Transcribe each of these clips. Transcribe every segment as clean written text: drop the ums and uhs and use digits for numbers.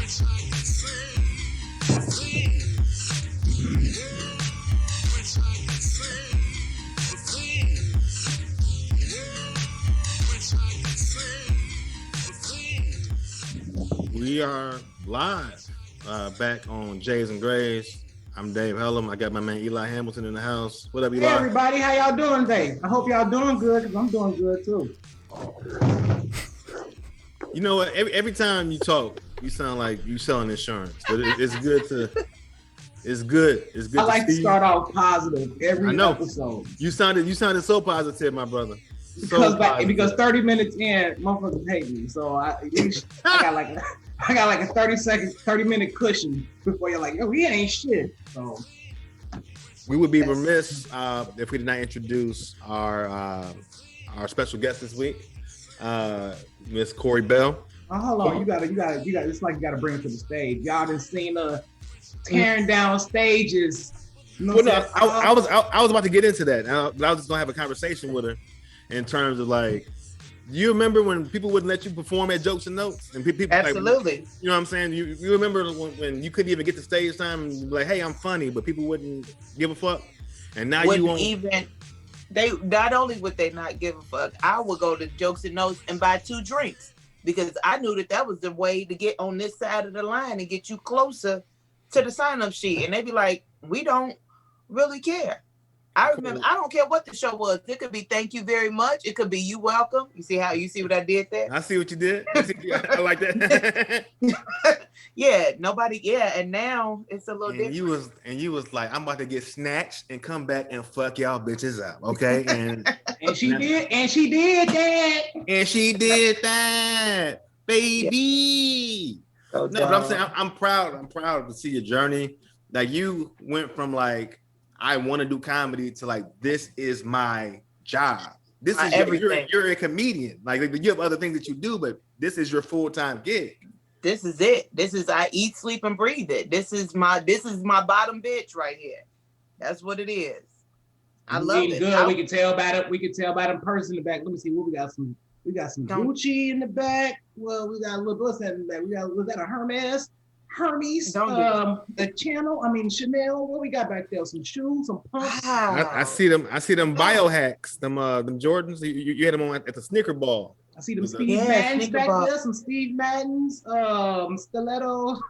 We are live back on Jays and Grays. I'm Dave Hellum. I got my man Eli Hamilton in the house. What up, Eli? Hey, everybody. How y'all doing today? I hope y'all doing good because I'm doing good, too. You know what? Every time you talk, you sound like you selling insurance. But it's good to... It's good. It's good. I like to start off positive every episode. You sounded so positive, my brother. Because 30 minutes in, motherfuckers hate me. So I got like a 30-minute cushion before you're like, yo, he ain't shit. So we would be remiss if we did not introduce our special guest this week, Miss Correy Bell. Oh, hold on, you gotta. It's like you gotta bring her to the stage. Y'all done seen her tearing down stages. You know I was about to get into that, but I was just gonna have a conversation with her in terms of like, you remember when people wouldn't let you perform at Jokes and Notes, and people absolutely, like, you know what I'm saying? You remember when you couldn't even get to stage time and be like, hey, I'm funny, but people wouldn't give a fuck, and now you won't even. They not only would they not give a fuck, I would go to Jokes and Notes and buy 2 drinks because I knew that was the way to get on this side of the line and get you closer to the sign-up sheet. And they'd be like, we don't really care. I remember, I don't care what the show was. It could be thank you very much. It could be you welcome. You see what I did there? I see what you did. I like that. And now it's a little different. You was like, I'm about to get snatched and come back and fuck y'all bitches up, okay? And she did that, baby. Yeah. No, but I'm saying I'm proud to see your journey. Like, you went from like, I want to do comedy to like, this is my job. This is everything. You're a comedian. Like, you have other things that you do, but this is your full-time gig. This is it. I eat, sleep, and breathe it. This is my bottom bitch right here. That's what it is. I love it. Good. We can tell about it. We can tell about in person in the back. Let me see what we got. We got some Gucci in the back. Well, we got a little, what's that in the back? Was that a Hermes, the channel. I mean, Chanel. What we got back there? Some shoes, some pumps. Wow. I see them biohacks. Them Jordans. You had them on at the Snicker Ball. I see them Steve Maddens back there. Some Steve Maddens, stilettos.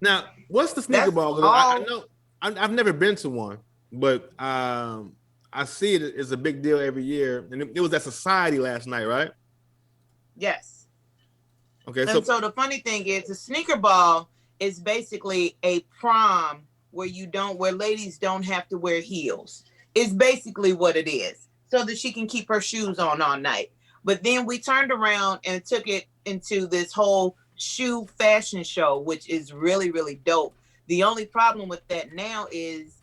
Now, what's the Snicker Ball? I know I've never been to one, but I see it as a big deal every year. And it was at Society last night, right? Yes. Okay, and so the funny thing is, the Sneaker Ball is basically a prom where ladies don't have to wear heels. It's basically what it is, so that she can keep her shoes on all night. But then we turned around and took it into this whole shoe fashion show, which is really, really dope. The only problem with that now is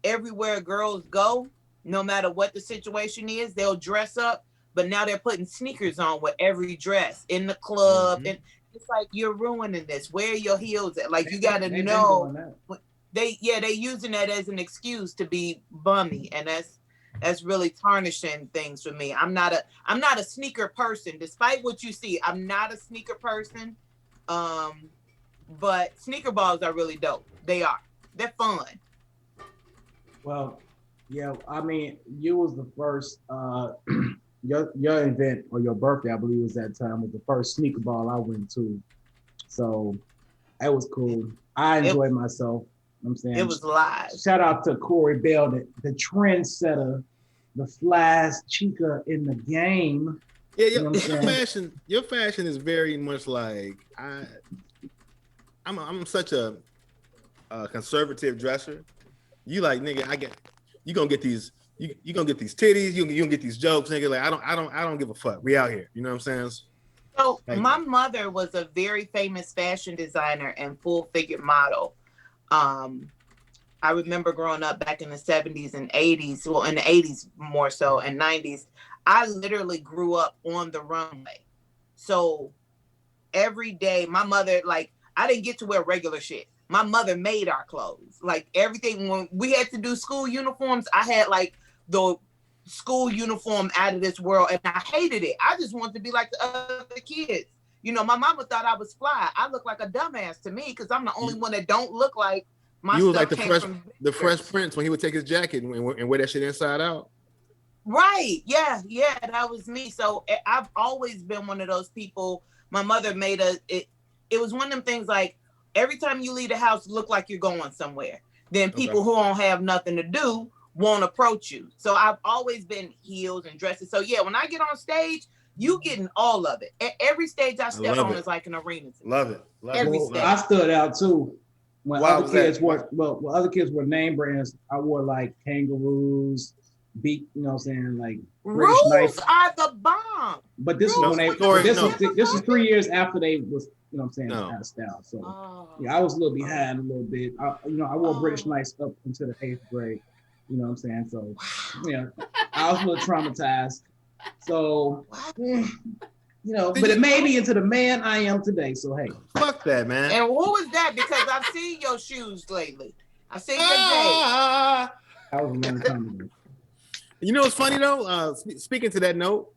everywhere girls go, no matter what the situation is, they'll dress up. But now they're putting sneakers on with every dress in the club. Mm-hmm. And it's like, you're ruining this. Where are your heels at? Like, you got to know. They using that as an excuse to be bummy. And that's really tarnishing things for me. I'm not a sneaker person. Despite what you see, I'm not a sneaker person. But sneaker balls are really dope. They are. They're fun. Well, yeah, I mean, you was the first... Your event or your birthday, I believe, was that time, was the first sneaker ball I went to. So that was cool. I enjoyed myself. You know what I'm saying? It was live. Shout out to Correy Bell, the trendsetter, the flyest chica in the game. Yeah, your fashion is very much like I'm such a conservative dresser. You like, nigga, you gonna get these. You gonna get these titties, you gonna get these jokes, nigga. Like, I don't give a fuck. We out here. You know what I'm saying? So my mother was a very famous fashion designer and full-figured model. I remember growing up back in the 70s and 80s, well, in the 80s more so, and 90s. I literally grew up on the runway. So every day, my mother, like, I didn't get to wear regular shit. My mother made our clothes. Like, everything, when we had to do school uniforms, I had like the school uniform out of this world, and I hated it. I just wanted to be like the other kids. You know, my mama thought I was fly. I look like a dumbass to me because I'm the only one that don't look like my you stuff was like the Fresh Prince when he would take his jacket and wear that shit inside out. Right. Yeah. Yeah. That was me. So I've always been one of those people. My mother made it was one of them things like every time you leave the house, look like you're going somewhere. Then people who don't have nothing to do won't approach you. So I've always been heels and dresses. So yeah, when I get on stage, you getting all of it. Every stage I step on is like an arena. Love it. Every stage. I stood out too. When other kids were name brands, I wore like kangaroos, you know what I'm saying, like British Rules are the bomb. But this is when this is 3 years after they was, you know what I'm saying, out of style. So yeah, I was a little behind a little bit. I wore British Knights up until the 8th grade. You know what I'm saying? So yeah, I was a little traumatized. So you know, but it made me into the man I am today. So hey, fuck that, man. And what was that? Because I've seen your shoes lately. I seen your day. That was a long time ago. You know what's funny though? Speaking to that note,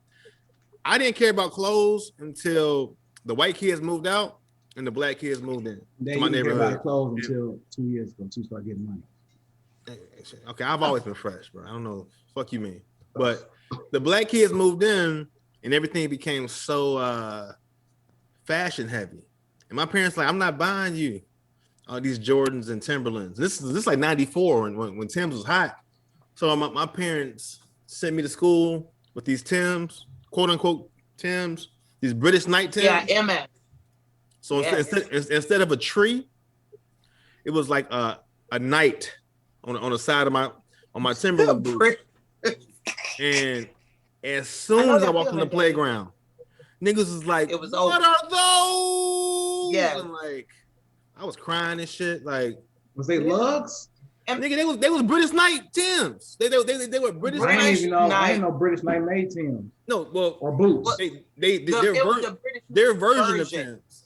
I didn't care about clothes until the white kids moved out and the black kids moved in to my neighborhood. About clothes until 2 years ago. To start getting money. Okay, I've always been fresh, bro. I don't know. Fuck you, mean. But the black kids moved in, and everything became so fashion heavy. And my parents like, I'm not buying you all these Jordans and Timberlands. This is like '94 when Tim's was hot. So my parents sent me to school with these Tims, quote unquote Tims, these British Knight Tims. Yeah, MS. So instead of a tree, it was like a knight on the side of my Timberland boots. And as soon as I walked on the playground, niggas was like, it was what are those? Yeah. And like, I was crying and shit. Like, was they lugs? And nigga, they was British Knight Tims. They were British. I didn't know British Knight made Tims. No, well, or boots. Their version of Tims.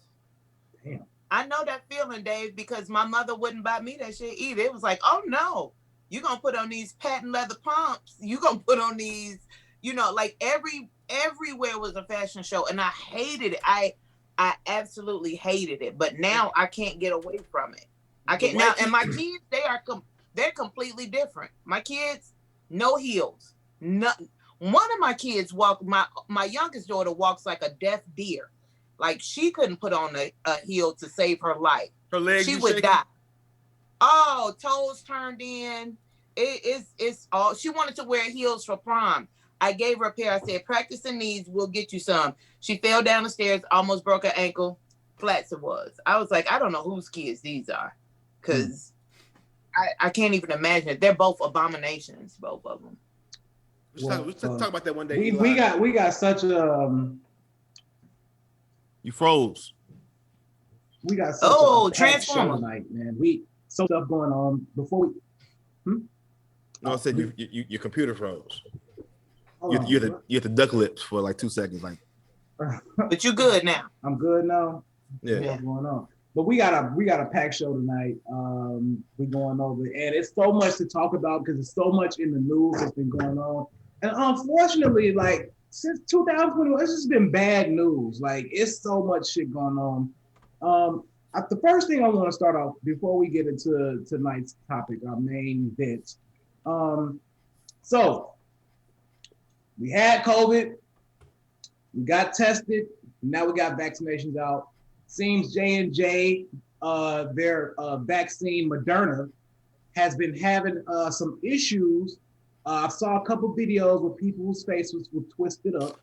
Damn. I know that feeling, Dave, because my mother wouldn't buy me that shit either. It was like, oh no, you're gonna put on these patent leather pumps. You gonna put on these, you know, like everywhere was a fashion show, and I hated it. I absolutely hated it. But now I can't get away from it. I can't now, and my kids, they're completely different. My kids, no heels. Nothing. One of my kids my youngest daughter walks like a deaf deer. Like she couldn't put on a heel to save her life. Her legs, she would die. Oh, toes turned in. It's all. She wanted to wear heels for prom. I gave her a pair. I said, practice the knees. We'll get you some. She fell down the stairs, almost broke her ankle. Flats it was. I was like, I don't know whose kids these are. Because I can't even imagine it. They're both abominations, both of them. We'll talk about that one day. We got such a you froze. We got such a Transformer tonight, man. So stuff going on before we. No, I said your computer froze. You have to duck lips for like 2 seconds, like. But you good now. I'm good now. Yeah. What's going on? But we got a packed show tonight. We're going over, and it's so much to talk about because there's so much in the news that's been going on. And unfortunately, like since 2021, it's just been bad news. Like it's so much shit going on. The first thing I want to start off before we get into tonight's topic, our main event. So we had COVID, we got tested, now we got vaccinations out. Seems J&J, their vaccine Moderna, has been having some issues. I saw a couple videos where people's faces were twisted up.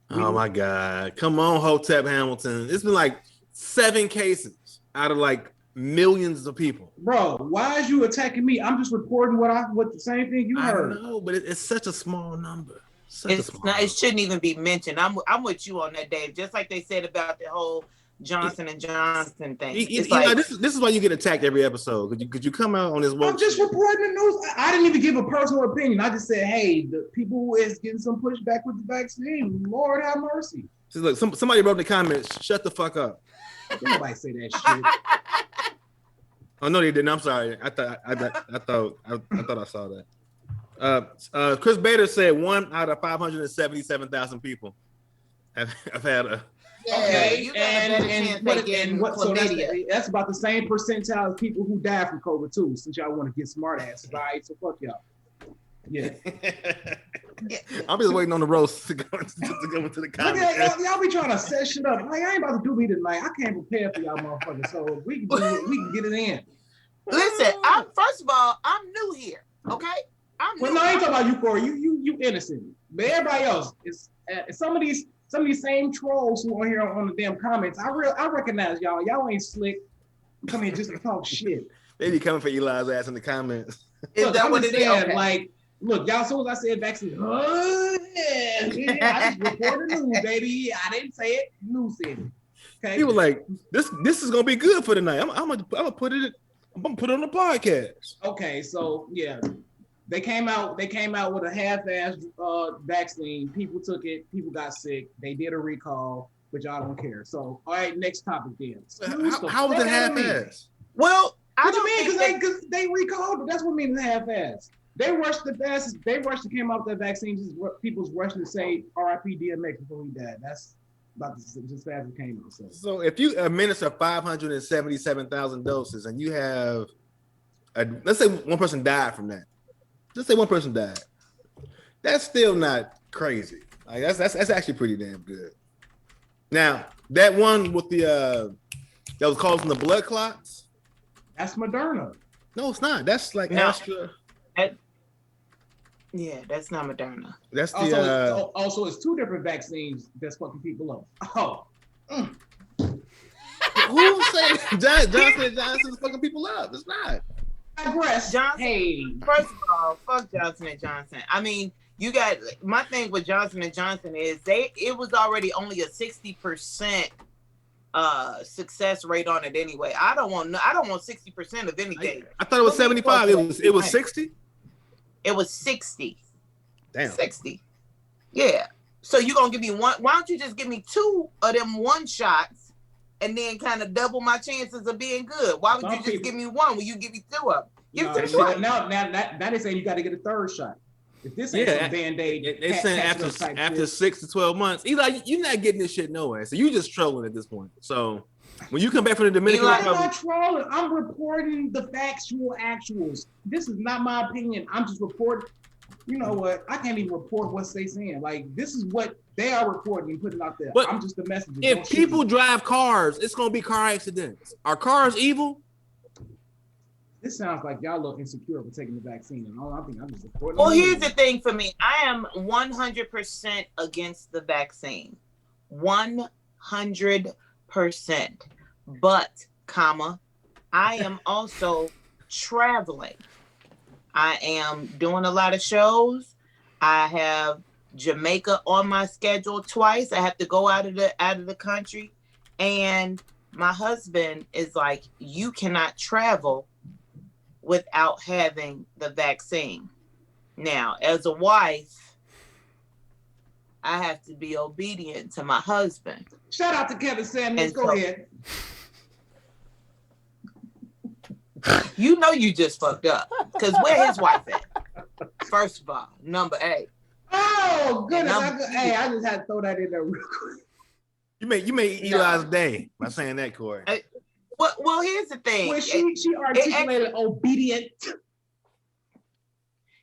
Oh my God. Come on, Hotep Hamilton. It's been like 7 cases out of like millions of people. Bro, why is you attacking me? I'm just reporting what the same thing you heard. I know, but it's such a small number. It shouldn't even be mentioned. I'm with you on that, Dave. Just like they said about the whole Johnson and Johnson thing. This is why you get attacked every episode. Could you come out on this? I'm just reporting the news. I didn't even give a personal opinion. I just said, hey, the people who is getting some pushback with the vaccine, Lord have mercy. So look, somebody wrote in the comments, shut the fuck up. Nobody say that shit. Oh no, they didn't. I'm sorry. I thought I saw that. Chris Bader said 1 out of 577,000 people have had Okay, you got a better chance at getting chlamydia. That's about the same percentile of people who die from COVID too. Since y'all want to get smart asses, all right? So fuck y'all. Yeah. I'm just waiting on the roast to go into the comments. Y'all be trying to set shit up. Like, I ain't about to do me tonight. I can't prepare for y'all motherfuckers. So we can get it in. Listen, first of all, I'm new here. Okay, Well, no, I ain't talking about you, Corey. You innocent. But everybody else is some of these same trolls who are here on the damn comments. I recognize y'all. Y'all ain't slick. Come here just to talk shit. They be coming for Eli's ass in the comments. Is that what it is? Okay. Like, look, y'all. As soon as I said vaccine, I just reported news, baby. I didn't say it. News said it. Okay. He was like, "This is gonna be good for tonight. I'm gonna put it on the podcast." Okay, so yeah, they came out with a half-ass vaccine. People took it. People got sick. They did a recall, but y'all don't care. So, all right, next topic then. How was it half-ass? Well, I don't mean because they recalled it. That's what means half-ass. They rushed the fastest. They rushed to came out with that vaccine. Just people's rushing to say R.I.P. DMX before he died. That's about just fast as it came out. So if you administer 577,000 doses and you have, let's say one person died from that. Let's say one person died. That's still not crazy. Like that's actually pretty damn good. Now that one with the that was causing the blood clots. That's Moderna. No, it's not. That's like Astra. Yeah, that's not Moderna. That's the also it's two different vaccines that's fucking people up. Oh. Who said Johnson's fucking people up? It's not. Johnson, hey. First of all, fuck Johnson & Johnson. I mean, you got my thing with Johnson & Johnson is it was already only a 60% success rate on it anyway. I don't want 60% of anything. I thought it was 75. It was 60. It was 60. Damn. 60. Yeah. So you're gonna give me one? Why don't you just give me 2 of them one shots and then kind of double my chances of being good? Why would you just give me one when you give me 2 of them? Give it to me. Now they say you got to get a third shot. If this ain't some Band-Aid, they saying after 6 to 12 months, Eli, you're not getting this shit nowhere. So you just trolling at this point. So when you come back from the Dominican Republic, I'm not trolling. I'm reporting the actuals. This is not my opinion. I'm just reporting. You know what? I can't even report what they saying. Like, this is what they are reporting and putting out there. But I'm just the messenger. If people drive cars, it's gonna be car accidents. Are cars evil? This sounds like y'all look insecure for taking the vaccine, and all I think I'm just reporting. Well, here's the thing for me. I am 100% against the vaccine. 100%. But, I am also traveling. I am doing a lot of shows. I have Jamaica on my schedule twice. I have to go out of the country. And my husband is like, you cannot travel without having the vaccine. Now, as a wife, I have to be obedient to my husband. Shout out to Kevin Sanders. Go ahead. You know you just fucked up. Because where his wife at? First of all, number 8. Oh, goodness. I just had to throw that in there real quick. You made Eli's day by saying that, Corey. Well, here's the thing. Well, she articulated obedient.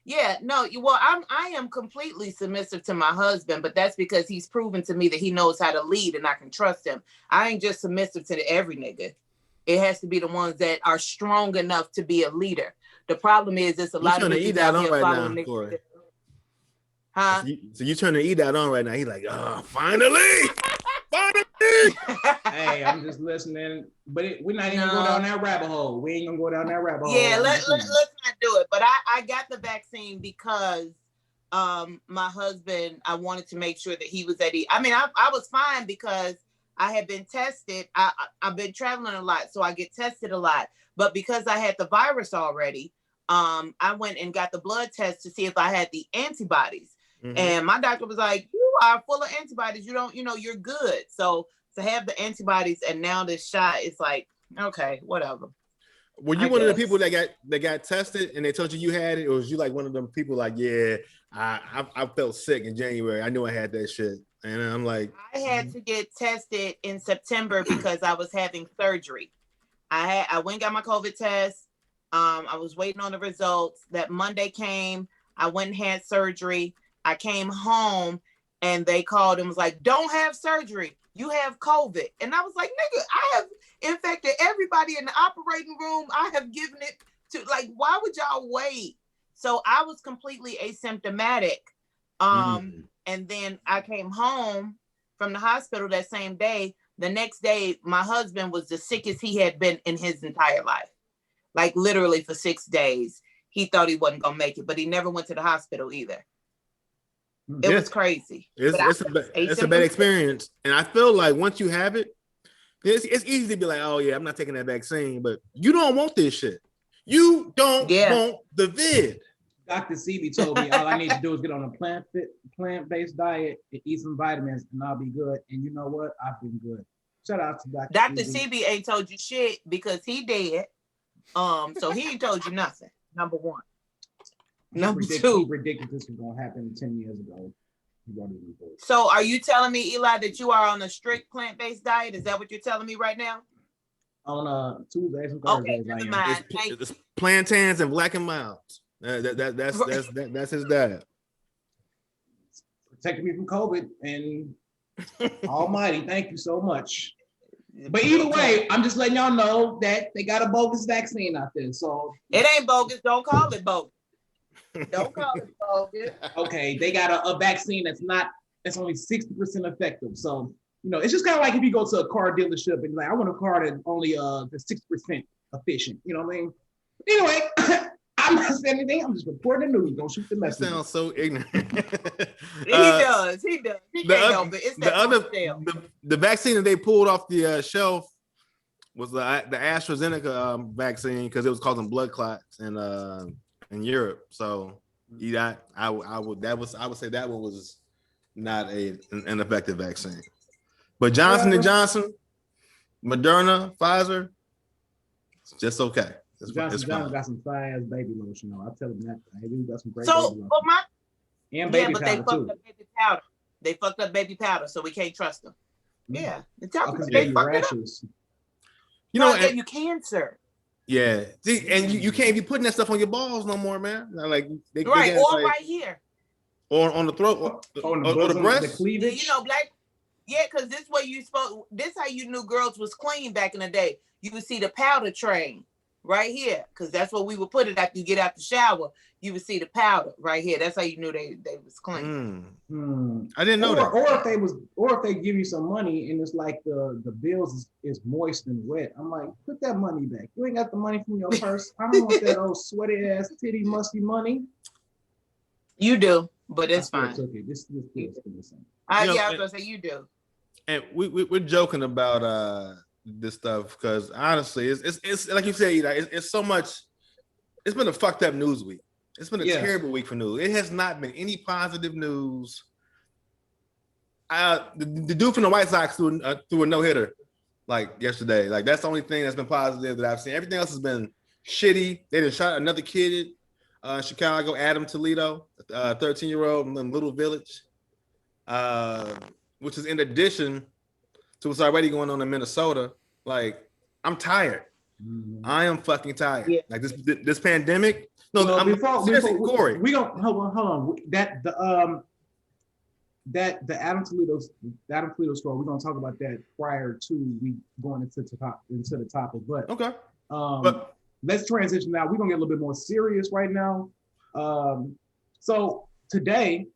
Yeah, no, well, I am completely submissive to my husband, but that's because he's proven to me that he knows how to lead and I can trust him. I ain't just submissive to every nigga. It has to be the ones that are strong enough to be a leader. The problem is it's a lot of niggas out here following niggas. Huh? So you turn the E dot on right now. He's like, oh, finally. Hey, I'm just listening, but we're not even going down that rabbit hole. We ain't gonna go down that rabbit hole. Yeah, let's not do it. But I got the vaccine because my husband, I wanted to make sure that he was at ease. I mean, I was fine because I had been tested. I've been traveling a lot, so I get tested a lot. But because I had the virus already, I went and got the blood test to see if I had the antibodies. Mm-hmm. And my doctor was like, you are full of antibodies. You don't, you're good. So to have the antibodies and now this shot, it's like, okay, whatever. Were you one of the people that got tested and they told you had it? Or was you like one of them people like, yeah, I felt sick in January. I knew I had that shit. And I'm like, I had to get tested in September because I was having surgery. I went and got my COVID test. I was waiting on the results. That Monday came. I went and had surgery. I came home and they called and was like, don't have surgery. You have COVID. And I was like, nigga, I have infected everybody in the operating room. I have given it to, like, why would y'all wait? So I was completely asymptomatic. And then I came home from the hospital that same day. The next day, my husband was the sickest he had been in his entire life. Like literally for 6 days. He thought he wasn't going to make it, but he never went to the hospital either. It was crazy. It's a bad experience. And I feel like once you have it, it's easy to be like, oh yeah, I'm not taking that vaccine, but you don't want this shit. You don't want the vid. Dr. CB told me all I need to do is get on a plant-based diet and eat some vitamins and I'll be good. And you know what? I've been good. Shout out to Dr. CB ain't told you shit because he dead. So he ain't told you nothing. Number one. Number two. He predicted this was gonna happen 10 years ago. So are you telling me, Eli, that you are on a strict plant-based diet? Is that what you're telling me right now? On Tuesdays and Thursdays. Okay, never mind. It's plantains and black and milds. That's his diet. Protecting me from COVID and almighty, thank you so much. But either way, I'm just letting y'all know that they got a bogus vaccine out there. So it ain't bogus. Don't call it bogus. Don't call it bogus. Okay, they got a vaccine that's only 60% effective. So, you know, it's just kind of like if you go to a car dealership and like, I want a car that's only the 60% efficient. You know what I mean? Anyway, I'm not saying anything. I'm just reporting the news. Don't shoot the message. Sounds so ignorant. He does. He can't help it. It's the vaccine that they pulled off the shelf was the AstraZeneca vaccine because it was causing blood clots in Europe. So yeah, I would say that one was not an effective vaccine. But Johnson & Johnson, Moderna, Pfizer, it's just okay. Johnson got some fire-ass baby lotion. I tell them that. He got some great baby lotion. And baby powder, they fucked too. up baby powder. They fucked up baby powder, so we can't trust them. Yeah. They fucked it up. You know, gave you cancer. Yeah. See, and you can't be putting that stuff on your balls no more, man. Like they or like, right here. Or on the throat, or the breast. The cleavage. You know, because this way this how you knew girls was clean back in the day. You would see the powder train right here, because that's what we would put it after you get out the shower. You would see the powder right here. That's how you knew they was clean. I didn't know that. Or if they give you some money and it's like the bills is moist and wet. I'm like, put that money back. You ain't got the money from your purse. I don't want that old sweaty ass titty musty money. You do, but it's fine. Okay, this feels the same. I was gonna say you do. And we're joking about this stuff because honestly, it's like you said, it's so much. It's been a fucked up news week. It's been a terrible week for news. It has not been any positive news. The dude from the White Sox threw a no-hitter like yesterday. Like that's the only thing that's been positive that I've seen. Everything else has been shitty. They just shot another kid in Chicago, Adam Toledo, 13-year-old in Little Village, which is in addition to what's already going on in Minnesota. Like, I'm tired. I am fucking tired. Yeah. Like this pandemic. No, well, seriously, Corey. We don't hold on. That the Adam Toledo story. We're gonna talk about that prior to we going into the topic. But okay. But let's transition now. We're gonna get a little bit more serious right now. So today,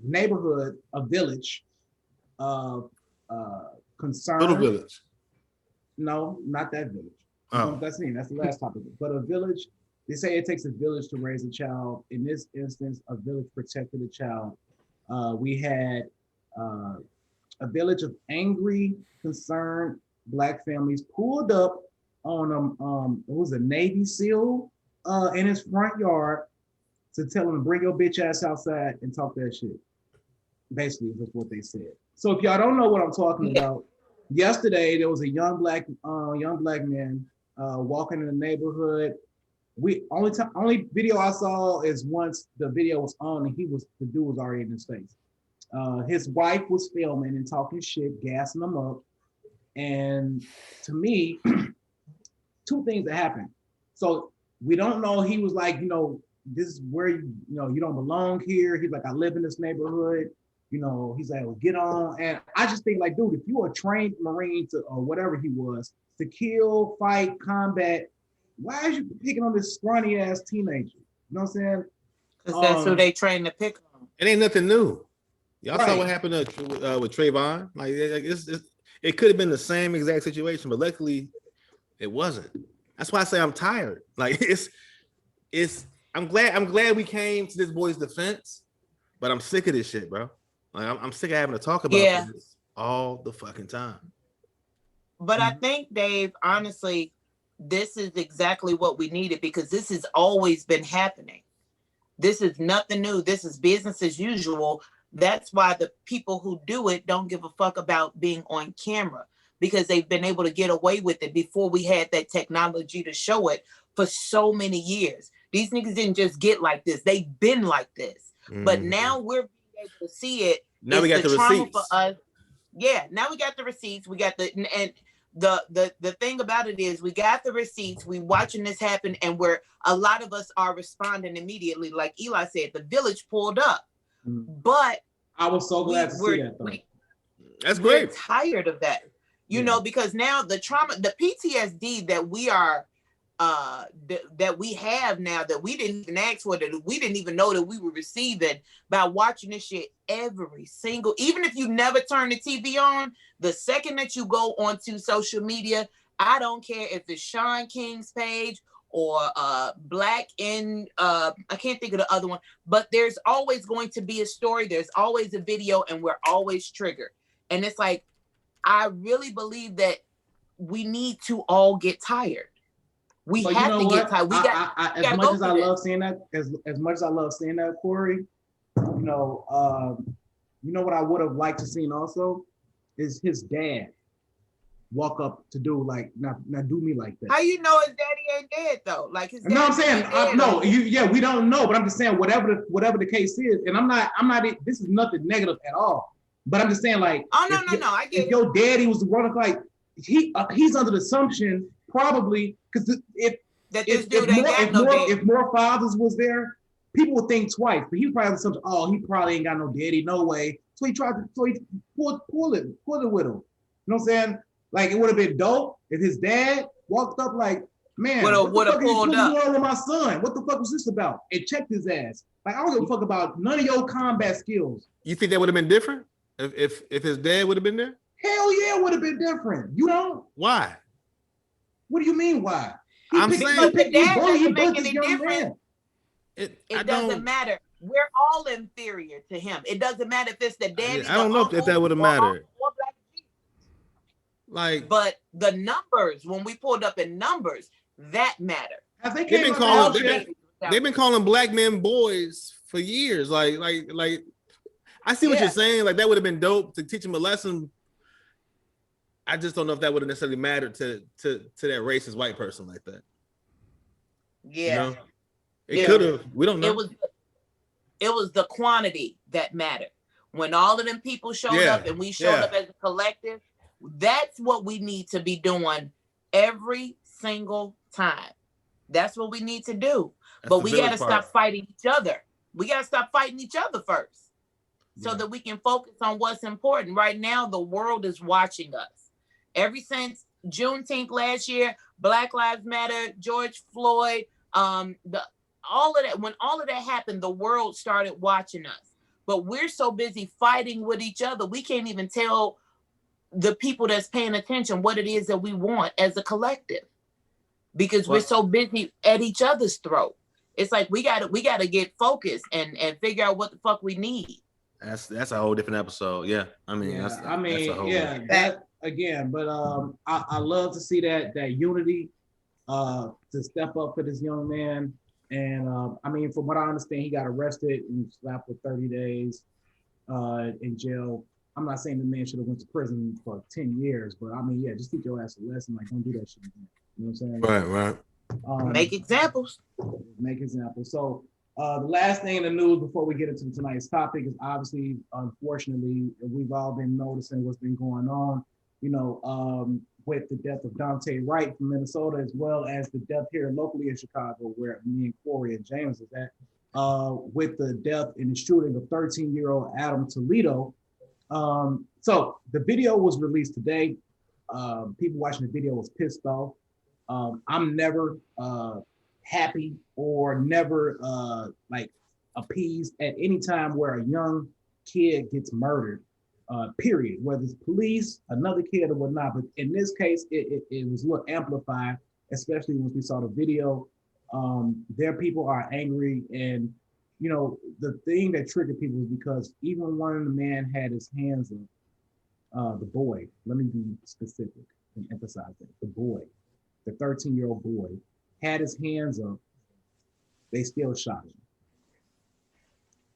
neighborhood, a village, concern. Little village. No, not that village. Oh. That's the last topic. But a village, they say it takes a village to raise a child. In this instance, a village protected a child. We had a village of angry, concerned Black families pulled up on it was a Navy SEAL in his front yard to tell him to bring your bitch ass outside and talk that shit. Basically, that's what they said. So if y'all don't know what I'm talking about, yesterday there was a young black man walking in the neighborhood. only video I saw is once the video was on and the dude was already in his face. His wife was filming and talking shit, gassing him up. And to me, two things that happened. So we don't know. He was like, this is where you don't belong here. He's like, I live in this neighborhood. He's like, well, get on. And I just think like, dude, if you're a trained Marine or whatever he was, to kill, fight, combat, why is you picking on this scrawny ass teenager? You know what I'm saying? Because that's who they train to pick on. It ain't nothing new. Y'all saw what happened with Trayvon. Like it could have been the same exact situation, but luckily it wasn't. That's why I say I'm tired. Like I'm glad we came to this boy's defense, but I'm sick of this shit, bro. Like I'm sick of having to talk about this all the fucking time. But I think, Dave, honestly, this is exactly what we needed because this has always been happening. This is nothing new. This is business as usual. That's why the people who do it don't give a fuck about being on camera because they've been able to get away with it before we had that technology to show it for so many years. These niggas didn't just get like this. They've been like this. But now we're being able to see it. Now we got the receipts. For us. Yeah, now we got the receipts. We got the thing about it is we got the receipts. We watching this happen and a lot of us are responding immediately. Like Eli said, the village pulled up. But I was so glad to see that though. That's great. We're tired of that. Because now the trauma, the PTSD that we are that we have now that we didn't even ask for, that we didn't even know that we were receiving by watching this shit every single, even if you never turn the TV on, the second that you go onto social media, I don't care if it's Sean King's page or Black in I can't think of the other one, but there's always going to be a story, there's always a video, and we're always triggered. And it's like, I really believe that we need to all get tired. We have to get tired. As much as I love seeing that, Corey, you know what I would have liked to seen also is his dad walk up to do like not do me like that. How you know his daddy ain't dead though? Like his daddy. No, I'm saying we don't know, but I'm just saying whatever the case is, and I'm not. This is nothing negative at all. But I'm just saying like, no, I get it. If your daddy was running like he's under the assumption probably because if more fathers was there, people would think twice. But he probably assumed, he probably ain't got no daddy, no way. So he pull it with him. You know what I'm saying? Like it would have been dope if his dad walked up like, man, what the fuck is going on with my son? What the fuck was this about? And checked his ass. Like I don't give a fuck about none of your combat skills. You think that would have been different if his dad would have been there? Hell yeah, it would have been different. You know? Why? What do you mean why? I'm saying the dad doesn't make any difference. It doesn't matter. We're all inferior to him. It doesn't matter if it's the daddy. I don't know if that would have mattered. Like, but the numbers, when we pulled up in numbers, that matter. They've been calling black men boys for years. Like I see what you're saying. Like that would have been dope to teach him a lesson. I just don't know if that would have necessarily mattered to that racist white person like that. Yeah, you know? It could have. We don't know. It was the quantity that mattered. When all of them people showed up and we showed up as a collective, that's what we need to be doing every single time. That's what we need to do. But we got to stop fighting each other. We got to stop fighting each other first so that we can focus on what's important. Right now, the world is watching us. Ever since Juneteenth last year, Black Lives Matter, George Floyd, all of that, when all of that happened, the world started watching us. But we're so busy fighting with each other, we can't even tell the people that's paying attention what it is that we want as a collective, because we're so busy at each other's throat. It's like we gotta get focused and figure out what the fuck we need. That's a whole different episode. Yeah, I love to see that unity to step up for this young man. And from what I understand, he got arrested and slapped for 30 days in jail. I'm not saying the man should have went to prison for 10 years, but just teach your ass a lesson. Like, don't do that shit again. You know what I'm saying? Right. Make examples. Make examples. So the last thing in the news before we get into tonight's topic is obviously, unfortunately, we've all been noticing what's been going on, with the death of Dante Wright from Minnesota, as well as the death here locally in Chicago, where me and Corey and James is at, with the death in the shooting of 13-year-old Adam Toledo. So the video was released today. People watching the video was pissed off. I'm never happy or never appeased at any time where a young kid gets murdered, period, whether it's police, another kid or whatnot. But in this case, it was a little amplified, especially once we saw the video. Their people are angry, and the thing that triggered people is because even when the man had his hands up, the boy, let me be specific and emphasize that, the boy, the 13-year-old boy, had his hands up, they still shot him.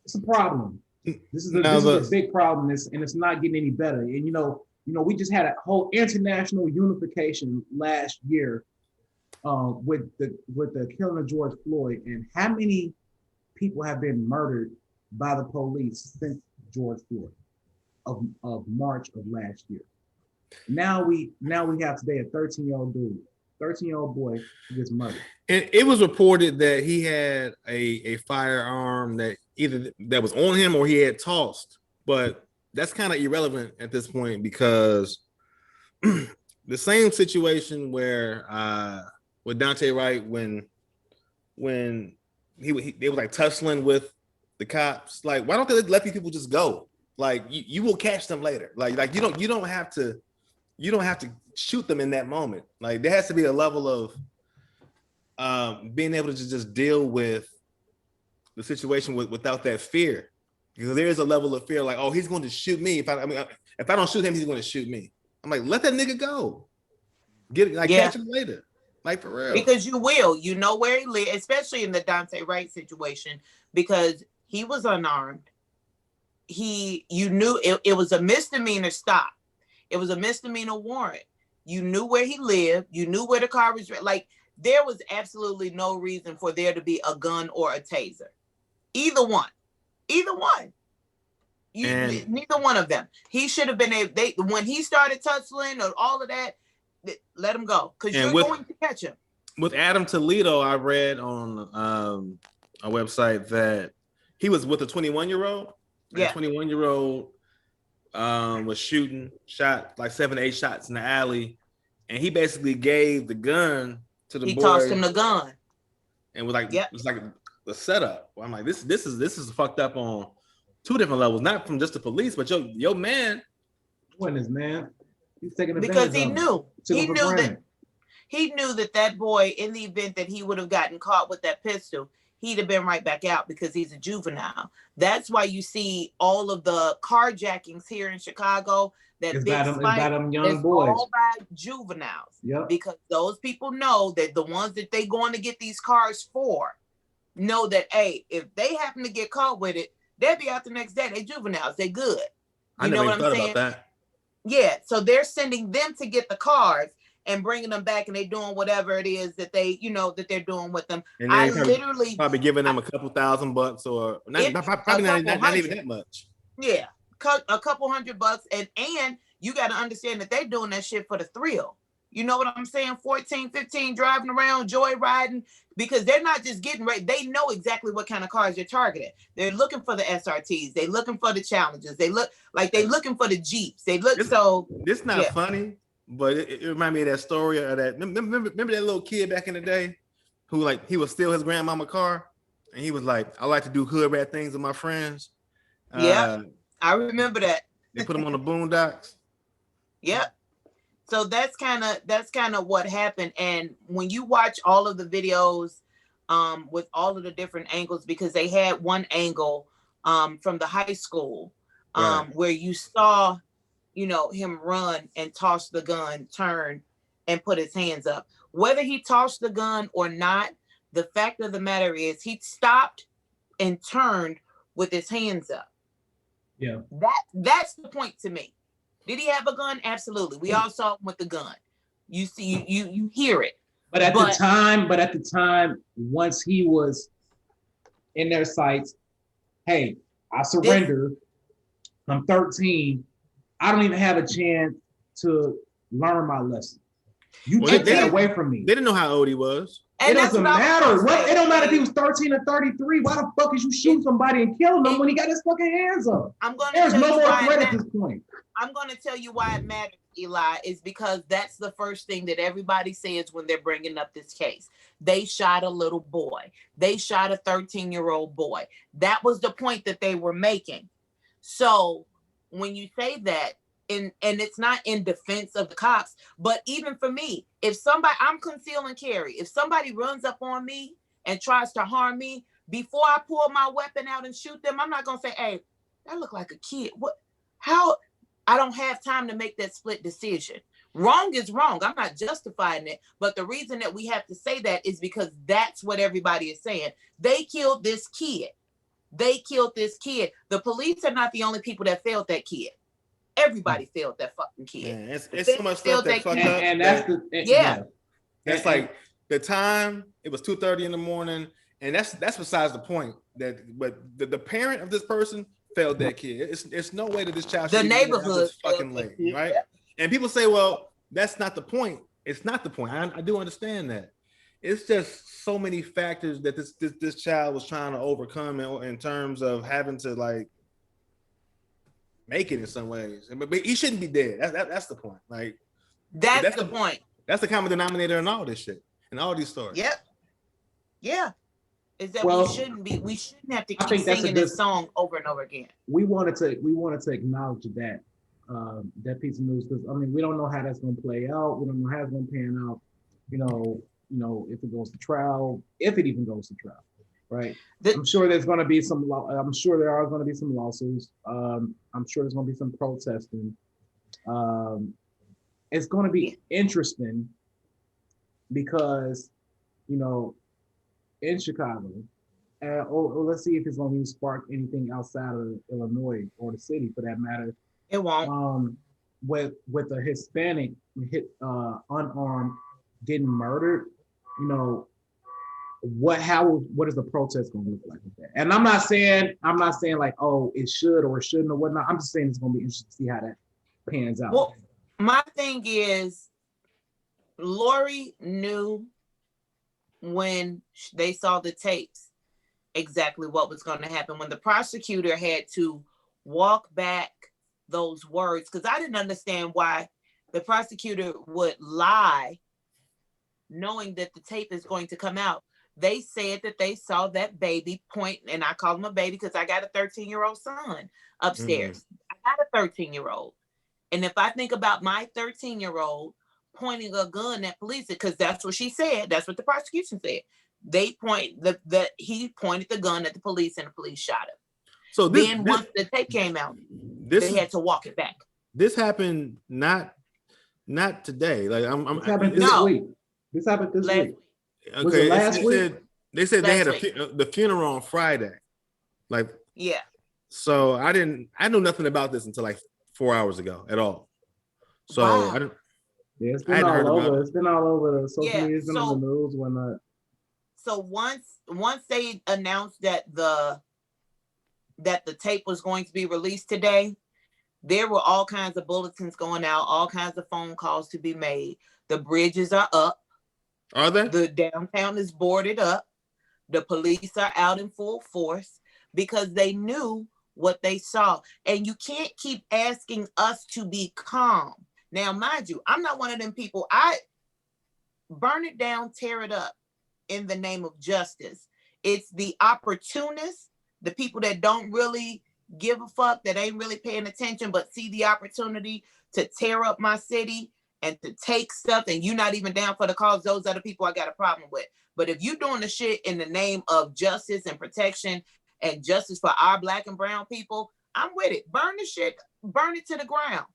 It's a problem. This is a big problem, and it's not getting any better. And we just had a whole international unification last year with the killing of George Floyd, and how many people have been murdered by the police since George Floyd of March of last year. Now we have today a 13-year-old dude. 13-year-old boy who gets murdered. And it was reported that he had a firearm that either that was on him or he had tossed, but that's kind of irrelevant at this point, because the same situation where with Dante Wright, when they were like tussling with the cops, like, why don't they let these people just go? Like, you will catch them later. Like you don't have to shoot them in that moment. Like, there has to be a level of being able to just deal with the situation without that fear, because there is a level of fear, like, oh, he's going to shoot me. If I don't shoot him, he's going to shoot me. I'm like, let that nigga go. Catch him later. Like, for real. Because you will. You know where he lives, especially in the Dante Wright situation, because he was unarmed. You knew it was a misdemeanor stop. It was a misdemeanor warrant. You knew where he lived. You knew where the car was. Like, there was absolutely no reason for there to be a gun or a taser. Either one. Neither one of them. He should have been able. When he started tussling or all of that, let him go, because you're going to catch him. With Adam Toledo, I read on a website that he was with a 21-year-old. Yeah, 21-year-old was shot like 7-8 shots in the alley, and he basically gave the gun to the boy. He tossed him the gun, and was like, It was like the setup. I'm like, this is fucked up on two different levels, not from just the police, but your man. When his man, he's taking because he knew that boy, in the event that he would have gotten caught with that pistol, he'd have been right back out, because he's a juvenile. That's why you see all of the carjackings here in Chicago. That big spike is all by juveniles. Yep. Because those people know that the ones that they going to get these cars for know that, hey, if they happen to get caught with it, they'll be out the next day. They juveniles. They good. I never even thought about that. Yeah. So they're sending them to get the cars and bringing them back, and they doing whatever it is that they, that they're doing with them. And I probably giving them a couple $1,000 or not even that much. Yeah, a couple $100, and you got to understand that they're doing that shit for the thrill. You know what I'm saying? 14, 15, driving around, joyriding, because they're not just getting ready. They know exactly what kind of cars they're targeting. They're looking for the SRTs. They're looking for the Challengers. They look like they're looking for the Jeeps. This not funny. But it reminded me of that story of that. Remember that little kid back in the day who, like, he would steal his grandmama car, and he was like, I like to do hood rat things with my friends. Yeah, I remember that. They put him on the boondocks. Yep. So that's kind of what happened. And when you watch all of the videos with all of the different angles, because they had one angle from the high school where you saw him run and toss the gun, turn, and put his hands up. Whether he tossed the gun or not, the fact of the matter is he stopped and turned with his hands up. Yeah. That's the point to me. Did he have a gun? Absolutely. We all saw him with the gun. You see, you hear it. But at the time, once he was in their sights, hey, I surrender. I'm 13. I don't even have a chance to learn my lesson. You took that away from me. They didn't know how old he was. It doesn't matter. It don't matter if he was 13 or 33. Why the fuck is you shooting somebody and killing them when he got his fucking hands up? There's no more threat at this point. I'm going to tell you why it matters, Eli, is because that's the first thing that everybody says when they're bringing up this case. They shot a little boy. They shot a 13-year-old boy. That was the point that they were making. So when you say that, and it's not in defense of the cops, but even for me, if somebody, I'm conceal and carry. If somebody runs up on me and tries to harm me, before I pull my weapon out and shoot them, I'm not going to say, hey, that look like a kid. What? How? I don't have time to make that split decision. Wrong is wrong. I'm not justifying it. But the reason that we have to say that is because that's what everybody is saying. They killed this kid. They killed this kid. The police are not the only people that failed that kid. Everybody failed that fucking kid. Yeah, it's so much stuff that fucked up. And that's like the time. It was 2:30 in the morning, and that's besides the point. But the parent of this person failed that kid. It's no way that this child should the neighborhood fucking late, right? Yeah. And people say, well, that's not the point. It's not the point. I do understand that. It's just so many factors that this child was trying to overcome in terms of having to like make it in some ways. But he shouldn't be dead. That's the point. Like that's the point. That's the common denominator in all this shit, in all these stories. Yep. Yeah. Is that we shouldn't have to keep singing this song over and over again. We wanted to acknowledge that piece of news, because I mean we don't know how that's going to play out. We don't know how it's going to pan out. You know if it goes to trial, if it even goes to trial, right? I'm sure there's going to be some. I'm sure there are going to be some lawsuits. I'm sure there's going to be some protesting. It's going to be interesting because in Chicago, or let's see if it's going to spark anything outside of Illinois or the city for that matter. It won't. With a Hispanic unarmed getting murdered, what is the protest going to look like with that? And I'm not saying like, oh, it should or it shouldn't or whatnot. I'm just saying it's going to be interesting to see how that pans out. Well, my thing is, Lori knew when they saw the tapes exactly what was going to happen. When the prosecutor had to walk back those words, because I didn't understand why the prosecutor would lie knowing that the tape is going to come out. They said that they saw that baby point, and I call him a baby because I got a 13-year-old son upstairs. I got a 13-year-old. And if I think about my 13-year-old pointing a gun at police, because that's what she said, that's what the prosecution said. He pointed the gun at the police and the police shot him. So once the tape came out, they had to walk it back. This happened not today. Like this happened this week. This happened this week. Okay, was it last week? They said they had the funeral on Friday. Like yeah. So I knew nothing about this until like 4 hours ago at all. So wow. I didn't. Yeah, it's been all over. It's been all over the social media. It's been on the news, whatnot. So once they announced that the tape was going to be released today, there were all kinds of bulletins going out, all kinds of phone calls to be made. The bridges are up. Are they? The downtown is boarded up. The police are out in full force because they knew what they saw. And you can't keep asking us to be calm. Now, mind you, I'm not one of them people. I burn it down, tear it up in the name of justice. It's the opportunists, the people that don't really give a fuck, that ain't really paying attention, but see the opportunity to tear up my city and to take stuff, and you're not even down for the cause. Those are the people I got a problem with. But if you're doing the shit in the name of justice and protection and justice for our Black and brown people, I'm with it. Burn the shit, burn it to the ground.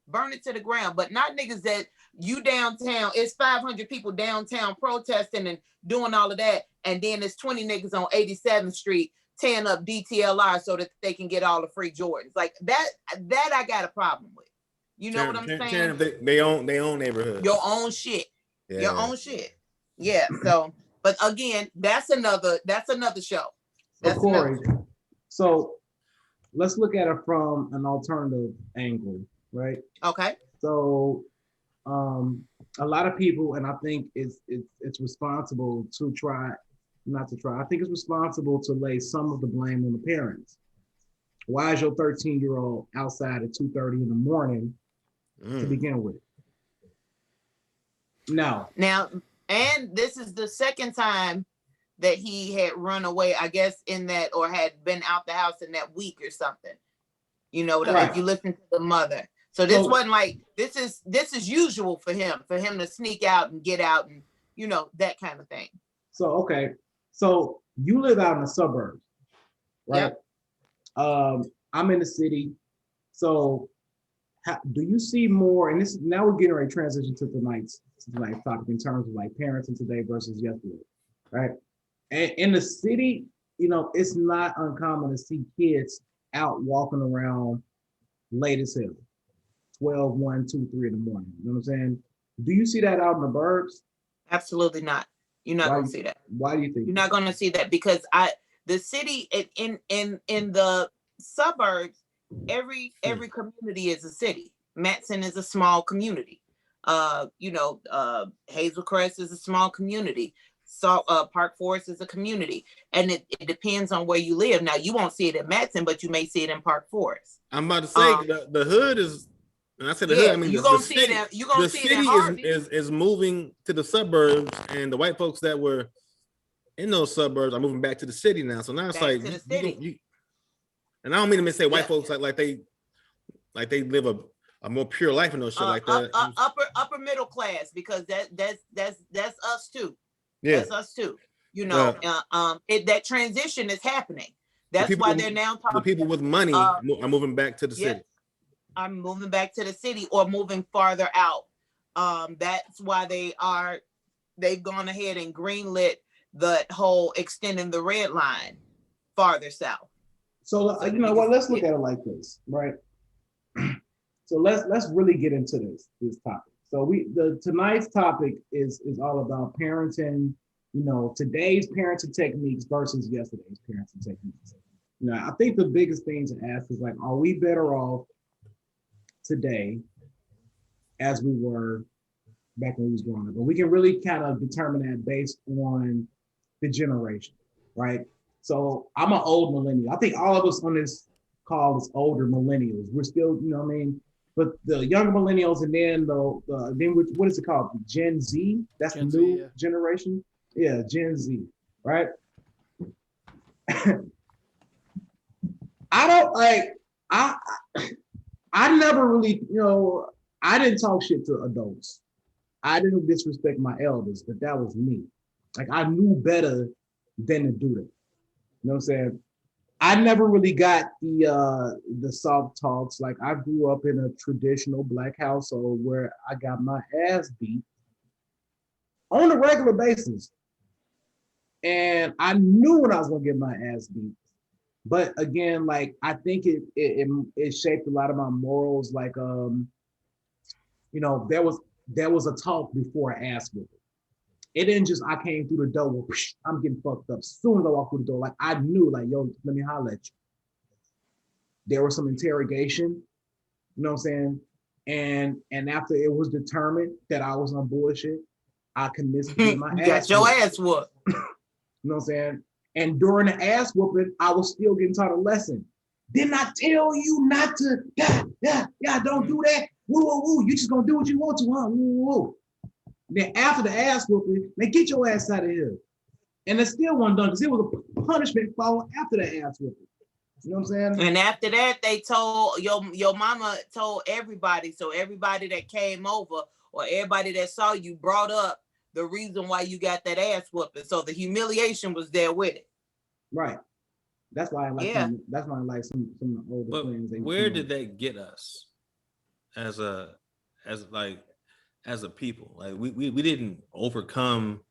Burn it to the ground, but not niggas that you downtown, it's 500 people downtown protesting and doing all of that, and then it's 20 niggas on 87th Street tearing up DTLR so that they can get all the free Jordans. Like that I got a problem with. You know what I'm saying? They own neighborhood. Your own shit. Yeah. Your own shit. Yeah. So, but again, that's another show. That's Correy, so let's look at it from an alternative angle, right? Okay. So a lot of people, and I think it's responsible to try, not to try. I think it's responsible to lay some of the blame on the parents. Why is your 13-year-old outside at 2:30 in the morning to begin with? No. Now, and this is the second time that he had run away, I guess, in that, or had been out the house in that week or something. You know, right. If you listen to the mother. So this wasn't like, this is usual for him to sneak out and get out and, you know, that kind of thing. So, okay. So you live out in the suburbs, right? Yep. I'm in the city. So do you see more, and this now we're getting ready to transition to tonight's topic in terms of like parenting today versus yesterday, right? And in the city, you know, it's not uncommon to see kids out walking around late as hell, 12, 1, 2, 3 in the morning. You know what I'm saying? Do you see that out in the burbs? Absolutely not. You're not going to see that. Why do you think you're not going to see that? Because the city in the suburbs, every community is a city. Matson is a small community. Hazel Crest is a small community. So Park Forest is a community, and it depends on where you live. Now, you won't see it at Matson, but you may see it in Park Forest. I'm about to say the hood is, and I said the hood. I mean, you're gonna see it. You're gonna see it in Harvey. is moving to the suburbs, and the white folks that were in those suburbs are moving back to the city now. So now it's back like and I don't mean to say white folks like they live a more pure life in those shit like that. Upper middle class, because that's us too. Yeah, that's us too. You know, that transition is happening. That's why they're now talking. The people with money are moving back to the city. I'm moving back to the city or moving farther out. That's why they've gone ahead and greenlit the whole extending the red line farther south. So you know what? Let's look at it like this, right? So let's really get into this topic. So tonight's topic is all about parenting, you know, today's parenting techniques versus yesterday's parenting techniques. You know, I think the biggest thing to ask is like, are we better off today as we were back when we was growing up? But we can really kind of determine that based on the generation, right? So I'm an old millennial. I think all of us on this call is older millennials. We're still, you know what I mean? But the younger millennials, and then what is it called? Gen Z? That's Gen the new generation? Yeah, Gen Z, right? I never really, you know, I didn't talk shit to adults. I didn't disrespect my elders, but that was me. Like, I knew better than to do that. You know what I'm saying? I never really got the soft talks. Like, I grew up in a traditional Black household where I got my ass beat on a regular basis. And I knew when I was gonna get my ass beat. But again, like, I think it shaped a lot of my morals. Like, you know, there was a talk before I asked with it. It didn't just, I came through the door, whoosh, I'm getting fucked up. As soon as I walked through the door, like, I knew, like, yo, let me holler at you. There was some interrogation, you know what I'm saying? And after it was determined that I was on bullshit, I commenced to get my ass got your ass whooped. You know what I'm saying? And during the ass whooping, I was still getting taught a lesson. Didn't I tell you not to, don't do that? Woo, woo, woo. You just gonna do what you want to, huh? Woo, woo. Then after the ass whooping, man, get your ass out of here. And it still wasn't done because it was a punishment following after the ass whooping. You know what I'm saying? And after that, they told your mama told everybody. So everybody that came over or everybody that saw you brought up the reason why you got that ass whooping. So the humiliation was there with it. Right. That's why I like that's why I like some of the older friends. Where did that get us as a people? Like we didn't overcome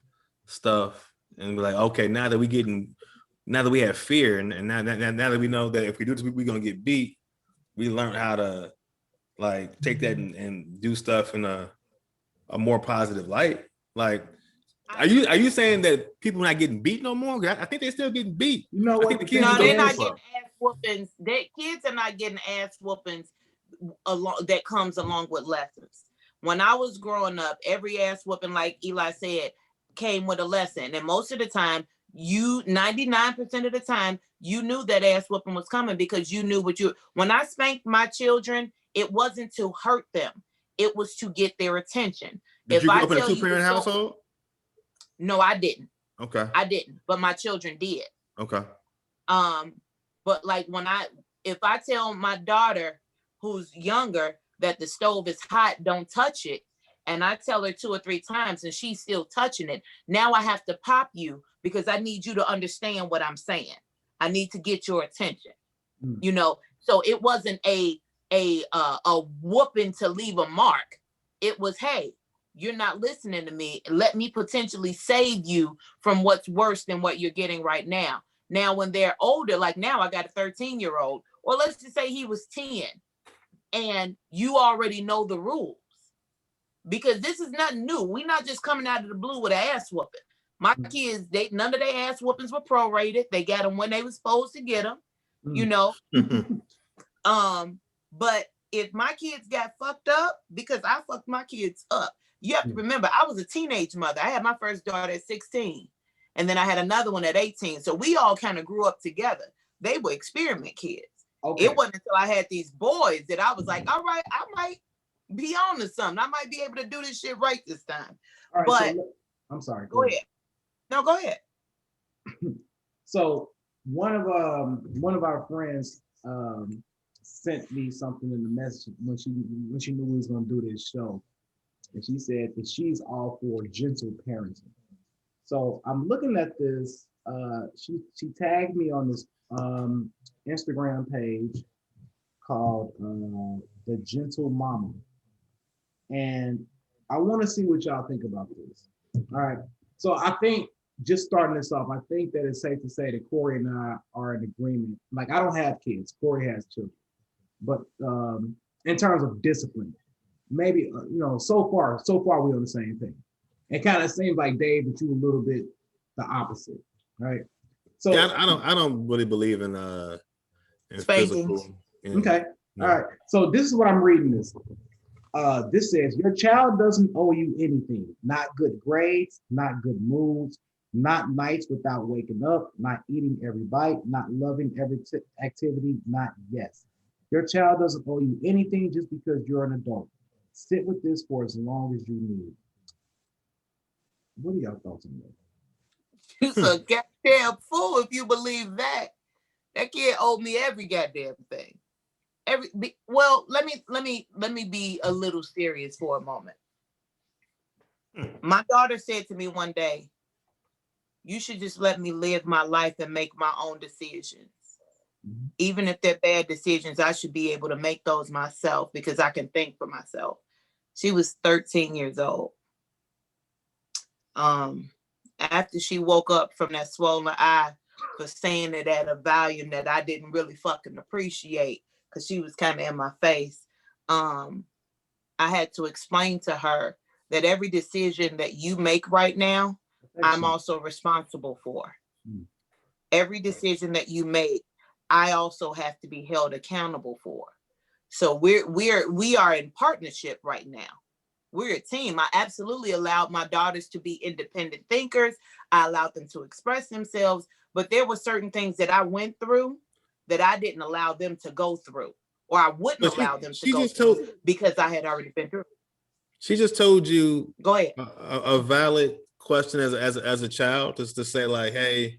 stuff and be like, okay, now that we have fear and now that we know that if we do this, we're gonna get beat, we learned how to like take that and do stuff in a more positive light. Like, Are you saying that people not getting beat no more? I think they're still getting beat. You know what? No, they're not getting ass whoopings. Kids are not getting ass whoopings that comes along with lessons. When I was growing up, every ass whooping, like Eli said, came with a lesson. And most of the time, 99% of the time, you knew that ass whooping was coming because you knew when I spanked my children, it wasn't to hurt them. It was to get their attention. Did you grow up in a two-parent household? No, I didn't. Okay. I didn't, but my children did. Okay. But like if I tell my daughter who's younger that the stove is hot, don't touch it, and I tell her 2 or 3 times and she's still touching it, now I have to pop you because I need you to understand what I'm saying. I need to get your attention. You know, so it wasn't a whooping to leave a mark. It was, hey, you're not listening to me. Let me potentially save you from what's worse than what you're getting right now. Now, when they're older, like now I got a 13-year-old, or let's just say he was 10, and you already know the rules. Because this is nothing new. We're not just coming out of the blue with an ass whooping. My kids, none of their ass whoopings were prorated. They got them when they were supposed to get them, you know. But if my kids got fucked up, because I fucked my kids up, you have to remember, I was a teenage mother. I had my first daughter at 16, and then I had another one at 18. So we all kind of grew up together. They were experiment kids. Okay. It wasn't until I had these boys that I was like, all right, I might be on to something. I might be able to do this shit right this time. All right, but so, I'm sorry. Go ahead. No, go ahead. So one of our friends sent me something in the message when she knew we was gonna do this show, and she said that she's all for gentle parenting. So I'm looking at this. She tagged me on this Instagram page called The Gentle Mama, and I want to see what y'all think about this. All right. So I think, just starting this off, I think that it's safe to say that Correy and I are in agreement. Like, I don't have kids. Correy has children. But in terms of discipline, maybe, so far we're on the same thing. It kind of seems like, Dave, that you a little bit the opposite, right? So yeah, I don't really believe in physical. Okay. No. All right. So this is what I'm reading this. This says, your child doesn't owe you anything. Not good grades, not good moods, not nights without waking up, not eating every bite, not loving every activity, not yes. Your child doesn't owe you anything just because you're an adult. Sit with this for as long as you need. What are y'all thoughts on that? You're a goddamn fool if you believe that. That kid owed me every goddamn thing. Well, let me be a little serious for a moment. My daughter said to me one day, you should just let me live my life and make my own decisions. Even if they're bad decisions, I should be able to make those myself because I can think for myself. She was 13 years old. After she woke up from that swollen eye for saying it at a volume that I didn't really fucking appreciate, because she was kind of in my face, I had to explain to her that every decision that you make right now, I'm also responsible for. Every decision that you make, I also have to be held accountable for. So we are in partnership right now. We're a team. I absolutely allowed my daughters to be independent thinkers. I allowed them to express themselves, but there were certain things that I went through that I didn't allow them to go through, or I wouldn't allow them to go through because I had already been through. She just told you, go ahead, a valid question as a child, just to say like, hey,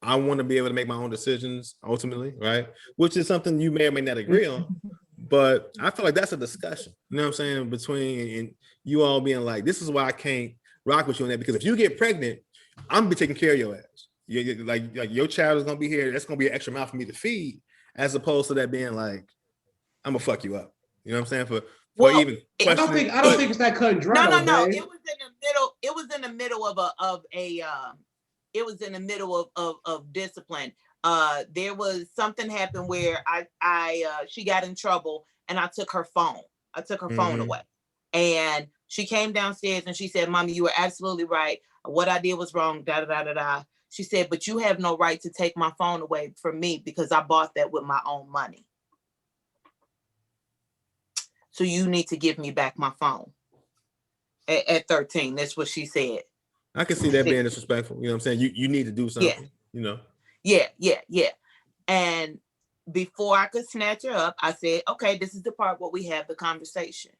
I want to be able to make my own decisions ultimately, right? Which is something you may or may not agree on, but I feel like that's a discussion, you know what I'm saying, between you all being like, this is why I can't rock with you on that, because if you get pregnant, I'm gonna be taking care of your ass. Like your child is gonna be here. That's gonna be an extra mouth for me to feed, as opposed to that being like, I'm gonna fuck you up. You know what I'm saying? For even I don't think it's that cut and dry. No. It was in the middle. It was in the middle of discipline. There was something happened where she got in trouble and I took her phone. I took her phone away, and she came downstairs and she said, "Mommy, you were absolutely right. What I did was wrong, da da da da da. She said, but you have no right to take my phone away from me because I bought that with my own money. So you need to give me back my phone. At 13, that's what she said. I can see that being disrespectful. You know what I'm saying? You need to do something, yeah. You know? Yeah. And before I could snatch her up, I said, okay, this is the part where we have the conversation.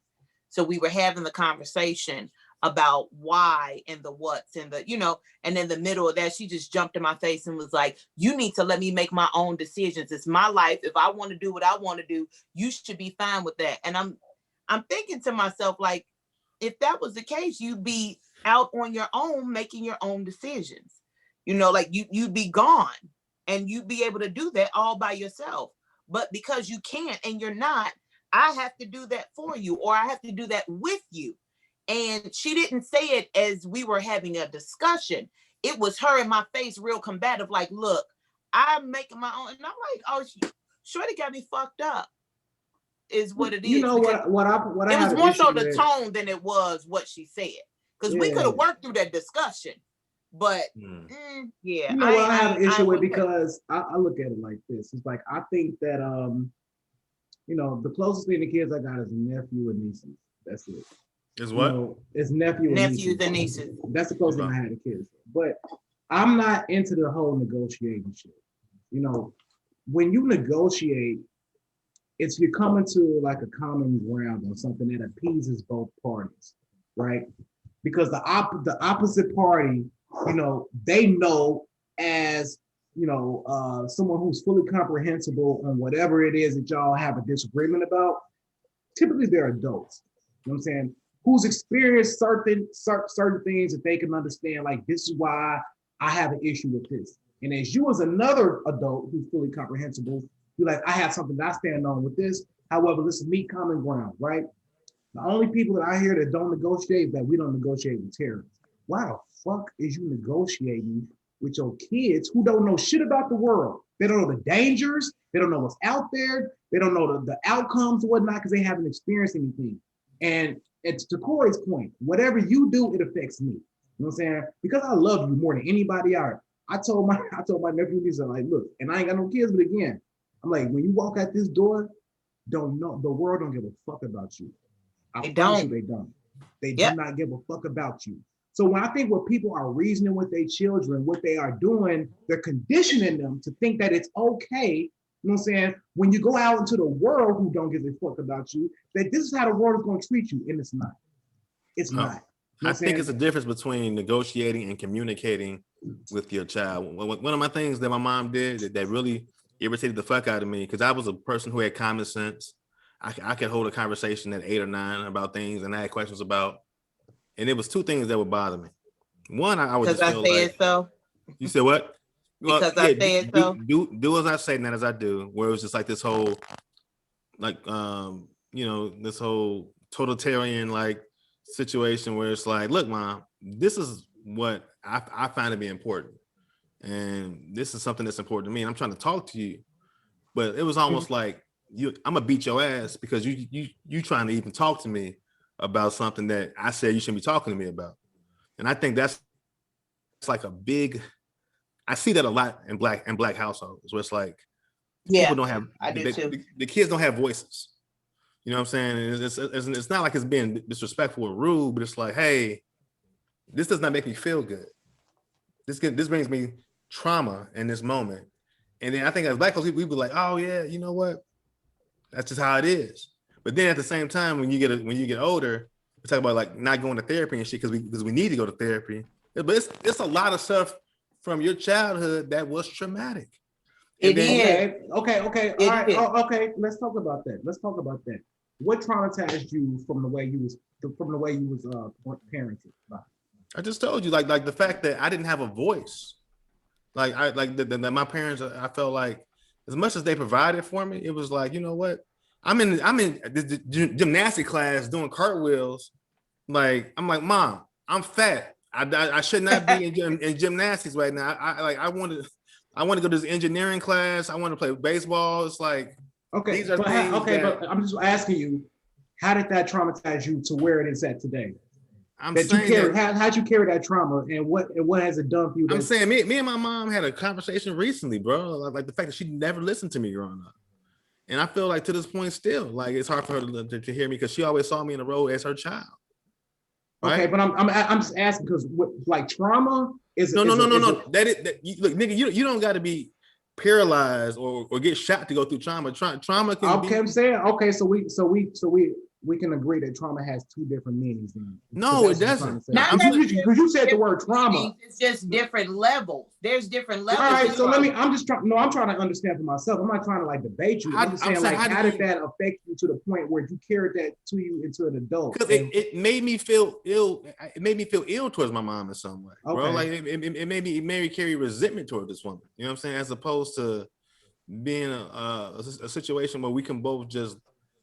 So we were having the conversation about why and the what's and the, you know, and in the middle of that, she just jumped in my face and was like, you need to let me make my own decisions. It's my life. If I want to do what I want to do, you should be fine with that. And I'm thinking to myself, like, if that was the case, you'd be out on your own, making your own decisions. You know, like you'd be gone and you'd be able to do that all by yourself. But because you can't and you're not, I have to do that for you, or I have to do that with you. And she didn't say it as we were having a discussion. It was her in my face, real combative, like, look, I'm making my own. And I'm like, oh, shorty got me fucked up. Is what it is. You know what I it was more so the tone than it was what she said. Because we could have worked through that discussion. But yeah. You know what I have an issue with, because I look at it like this. It's like, I think that you know, the closest thing to kids I got is a nephew and nieces. That's it. Is what? You know, it's nephews and nieces. That's the closest thing I had to kids. But I'm not into the whole negotiating shit. You know, when you negotiate, it's you're coming to like a common ground on something that appeases both parties, right? Because the opposite party, you know, they know, as you know, someone who's fully comprehensible on whatever it is that y'all have a disagreement about. Typically, they're adults. You know what I'm saying? Who's experienced certain things that they can understand. Like, this is why I have an issue with this. And as you, as another adult who's fully comprehensible, you're like, I have something that I stand on with this. However, this is meet common ground, right? The only people that I hear that don't negotiate, that we don't negotiate with terrorists. Why the fuck is you negotiating with your kids who don't know shit about the world? They don't know the dangers. They don't know what's out there. They don't know the outcomes and whatnot, because they haven't experienced anything. And it's to Corey's point, whatever you do, it affects me. You know what I'm saying? Because I love you more than anybody out. I told my nephew, he's like, look, and I ain't got no kids, but again, I'm like, when you walk out this door, don't know, the world don't give a fuck about you. They don't. They do not give a fuck about you. So when I think when people are reasoning with their children, what they are doing, they're conditioning them to think that it's okay. You know what I'm saying? When you go out into the world who don't give a fuck about you, that this is how the world is going to treat you, and it's not. It's not. You know I think it's a difference between negotiating and communicating with your child. One of my things that my mom did that really irritated the fuck out of me, because I was a person who had common sense. I could hold a conversation at 8 or 9 about things, and I had questions about, and it was 2 things that would bother me. One, I was just feel like, so. You said what? Well, because I said so. Do as I say, not as I do. Where it was just like this whole, like, you know, this whole totalitarian like situation where it's like, look, Mom, this is what I find to be important, and this is something that's important to me, and I'm trying to talk to you. But it was almost like, I'm gonna beat your ass because you trying to even talk to me about something that I said you shouldn't be talking to me about. And I think that's like a big, I see that a lot in black households where it's like, people don't have, the kids don't have voices. You know what I'm saying? It's not like it's being disrespectful or rude, but it's like, hey, this does not make me feel good. This brings me trauma in this moment. And then I think as black folks, we be like, oh yeah, you know what? That's just how it is. But then at the same time, when you get older, we talk about like not going to therapy and shit because we need to go to therapy. But it's a lot of stuff from your childhood that was traumatic. Okay. All right. Okay. Let's talk about that. What traumatized you from the way you was parented? I just told you, like the fact that I didn't have a voice. Like my parents, I felt like as much as they provided for me, it was like, you know what? I'm in the gymnastic class doing cartwheels. Like, I'm like, Mom, I'm fat. I should not be in gymnastics right now. I want to go to this engineering class. I want to play baseball. It's like, okay, these are things but I'm just asking you, how did that traumatize you to where it is at today? that you carry? How'd you carry that trauma, and what has it done for you? I'm saying me and my mom had a conversation recently, bro. Like the fact that she never listened to me growing up. And I feel like to this point still, like it's hard for her to hear me because she always saw me in the road as her child. Right? Okay, but I'm just asking because like trauma is no. That look, nigga, you don't got to be paralyzed or get shot to go through trauma. Trauma can be. I'm saying okay, so we can agree that trauma has two different meanings. Then. No, it doesn't. Because you said the word trauma. It's just different levels. There's different levels. All right, so I'm trying to understand for myself. I'm not trying to like debate you. I'm just saying like, how did that affect you to the point where you carried that to you into an adult? Because it made me feel ill. It made me feel ill towards my mom in some way, okay. Bro. Like it made me carry resentment toward this woman. You know what I'm saying? As opposed to being a situation where we can both just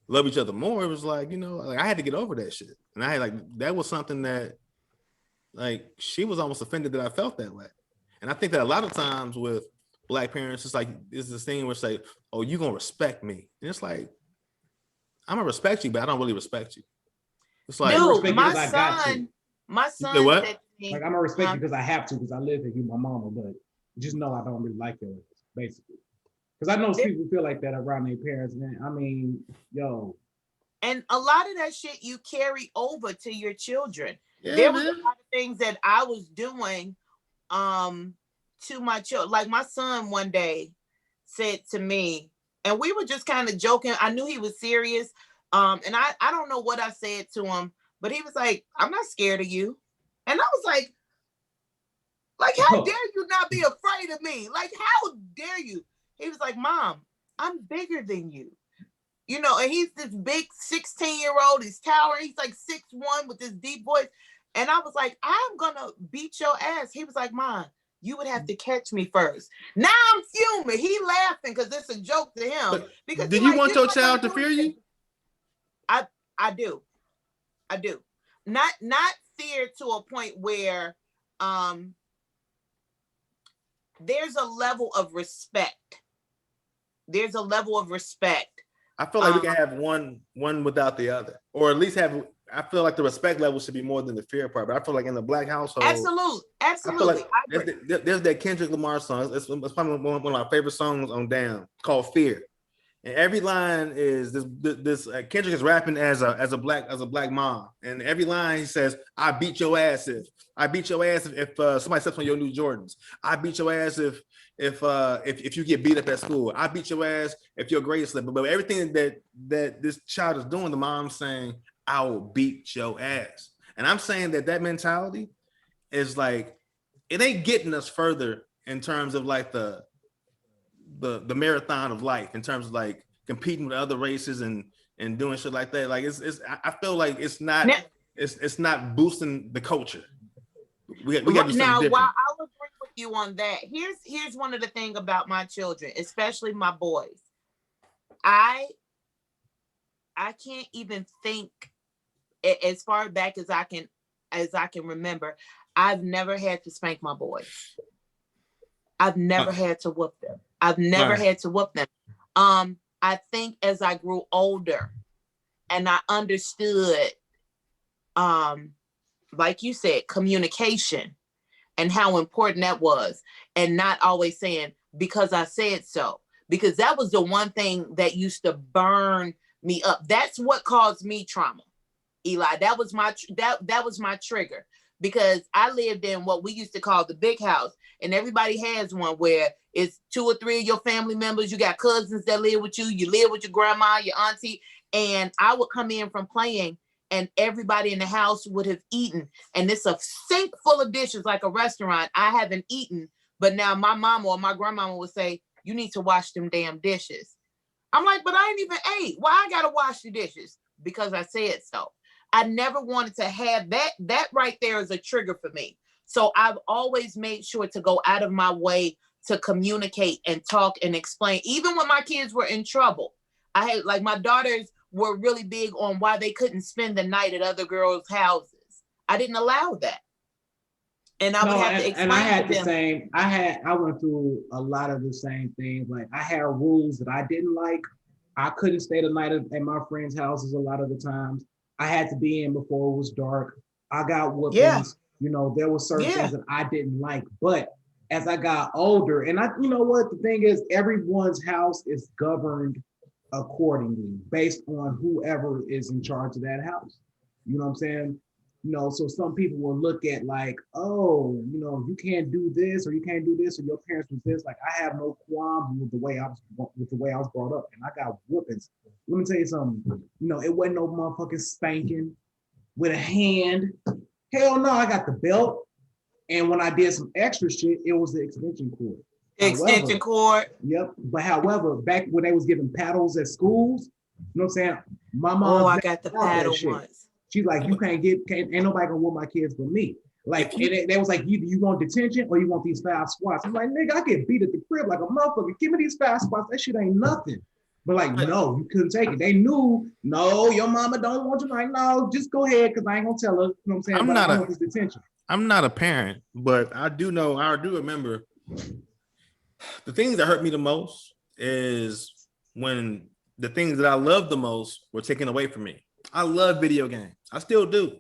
love each other more. It was like, you know, like I had to get over that shit. And I had like, that was something that like, she was almost offended that I felt that way. And I think that a lot of times with Black parents, it's like, it's this thing where it's like, oh, you gonna respect me. And it's like, I'm gonna respect you, but I don't really respect you. It's like, dude, my son said what? To me, like, I'm gonna respect you because I have to, because I live with you, my mama, but just know I don't really like your ass, basically. Because I know people feel like that around their parents, man. I mean, yo. And a lot of that shit you carry over to your children. Yeah, there was a lot of things that I was doing to my children. Like my son one day said to me, and we were just kind of joking. I knew he was serious. And I don't know what I said to him, but he was like, I'm not scared of you. And I was like, how dare you not be afraid of me? Like, how dare you? He was like, Mom, I'm bigger than you. You know, and he's this big 16-year-old. He's towering. He's like 6'1" with this deep voice. And I was like, I'm going to beat your ass. He was like, Mom, you would have to catch me first. Now I'm fuming. He laughing because it's a joke to him. Because do you want your child to fear you? I do. I do. Not fear to a point where there's a level of respect. There's a level of respect. I feel like we can have one without the other, or at least have. I feel like the respect level should be more than the fear part. But I feel like in the Black household, absolutely. I feel like there's that Kendrick Lamar song. It's probably one of my favorite songs on Damn, called "Fear." And every line is this Kendrick is rapping as a black mom, and every line he says, "I beat your ass if somebody steps on your new Jordans. I beat your ass if you get beat up at school. I beat your ass if your grades slip." But everything that this child is doing, the mom's saying, "I will beat your ass." And I'm saying that mentality is like, it ain't getting us further in terms of like the marathon of life, in terms of like competing with other races and doing shit like that. Like I feel like it's not boosting the culture. We got to do something different. While I would agree with you on that, here's one of the things about my children, especially my boys. I can't even think as far back as I can remember. I've never had to spank my boys. I've never had to whoop them. I've never had to whoop them. I think as I grew older and I understood, like you said, communication and how important that was, and not always saying, because I said so, because that was the one thing that used to burn me up. That's what caused me trauma, Eli. That was my trigger, because I lived in what we used to call the big house, and everybody has one where it's 2 or 3 of your family members. You got cousins that live with you. You live with your grandma, your auntie, and I would come in from playing, and everybody in the house would have eaten, and it's a sink full of dishes like a restaurant. I haven't eaten, but now my mama or my grandmama would say, "You need to wash them damn dishes." I'm like, "But I ain't even ate. Why I gotta wash the dishes?" Because I said so. I never wanted to have that. That right there is a trigger for me. So I've always made sure to go out of my way to communicate and talk and explain. Even when my kids were in trouble, I had, like, my daughters were really big on why they couldn't spend the night at other girls' houses. I didn't allow that. And I would have to explain. And I had to the them. same, I went through a lot of the same things. Like, I had rules that I didn't like. I couldn't stay the night at my friends' houses a lot of the times. I had to be in before it was dark. I got whoopings. Yeah. You know, there were certain things that I didn't like, but as I got older, and you know what, the thing is, everyone's house is governed accordingly based on whoever is in charge of that house. You know what I'm saying? You know, so some people will look at like, oh, you know, you can't do this or you can't do this or your parents was this. Like, I have no qualms with the way I was brought up, and I got whoopings. Let me tell you something. You know, it wasn't no motherfucking spanking with a hand. Hell no, I got the belt. And when I did some extra shit, it was the extension cord. Extension cord. Yep. But however, back when they was giving paddles at schools, you know what I'm saying? My mom. Oh, I got the paddle once. She's like, you ain't nobody gonna whoop my kids but me. Like, and they was like, either you want detention or you want these 5 squats. I'm like, nigga, I get beat at the crib like a motherfucker. Give me these 5 squats. That shit ain't nothing. But like, no, you couldn't take it. They knew, no, your mama don't want you. Like, no, just go ahead, because I ain't gonna tell her. You know what I'm saying? I want this detention. I'm not a parent, but I do remember the things that hurt me the most is when the things that I love the most were taken away from me. I love video games. I still do.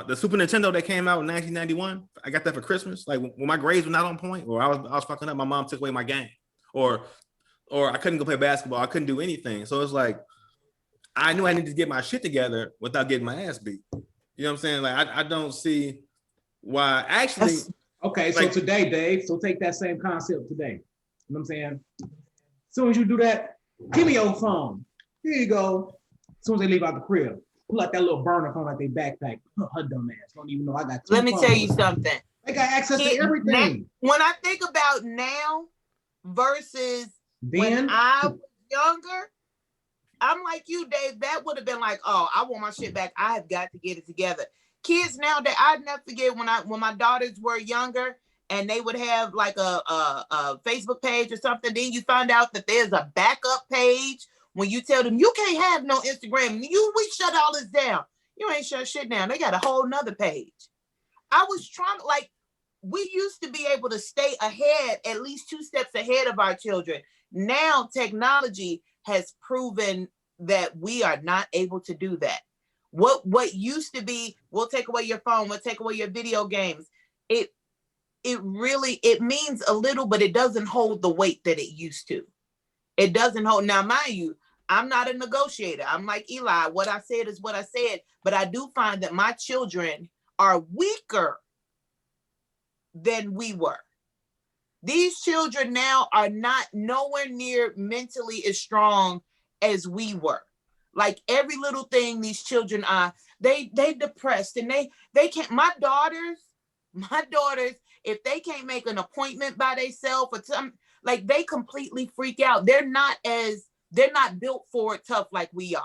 The Super Nintendo that came out in 1991, I got that for Christmas. Like when my grades were not on point, or I was fucking up, my mom took away my game, or I couldn't go play basketball. I couldn't do anything. So it's like I knew I needed to get my shit together without getting my ass beat. You know what I'm saying? Like I don't see why. Actually, okay. So today, Dave. So take that same concept today. You know what I'm saying? As soon as you do that, give me your phone. Here you go. As soon as they leave out the crib, pull out that little burner phone like they backpack. Her dumb ass don't even know I got 2 Let me phones. tell you something. They got access to everything. When I think about now versus when I was younger, I'm like you, Dave. That would have been like, oh, I want my shit back. I have got to get it together. Kids nowadays, I'd never forget when my daughters were younger and they would have like a Facebook page or something. Then you find out that there's a backup page. When you tell them you can't have no Instagram, we shut all this down. You ain't shut shit down. They got a whole nother page. I was trying to, like, we used to be able to stay ahead, at least 2 steps ahead of our children. Now technology has proven that we are not able to do that. What used to be, we'll take away your phone, we'll take away your video games. It really means a little, but it doesn't hold the weight that it used to. It doesn't hold. Now, mind you, I'm not a negotiator. I'm like Eli. What I said is what I said. But I do find that my children are weaker than we were. These children now are not nowhere near mentally as strong as we were. Like every little thing these children are, they depressed and they can't. My daughters, if they can't make an appointment by themselves or something, like they completely freak out. They're not built for it tough like we are.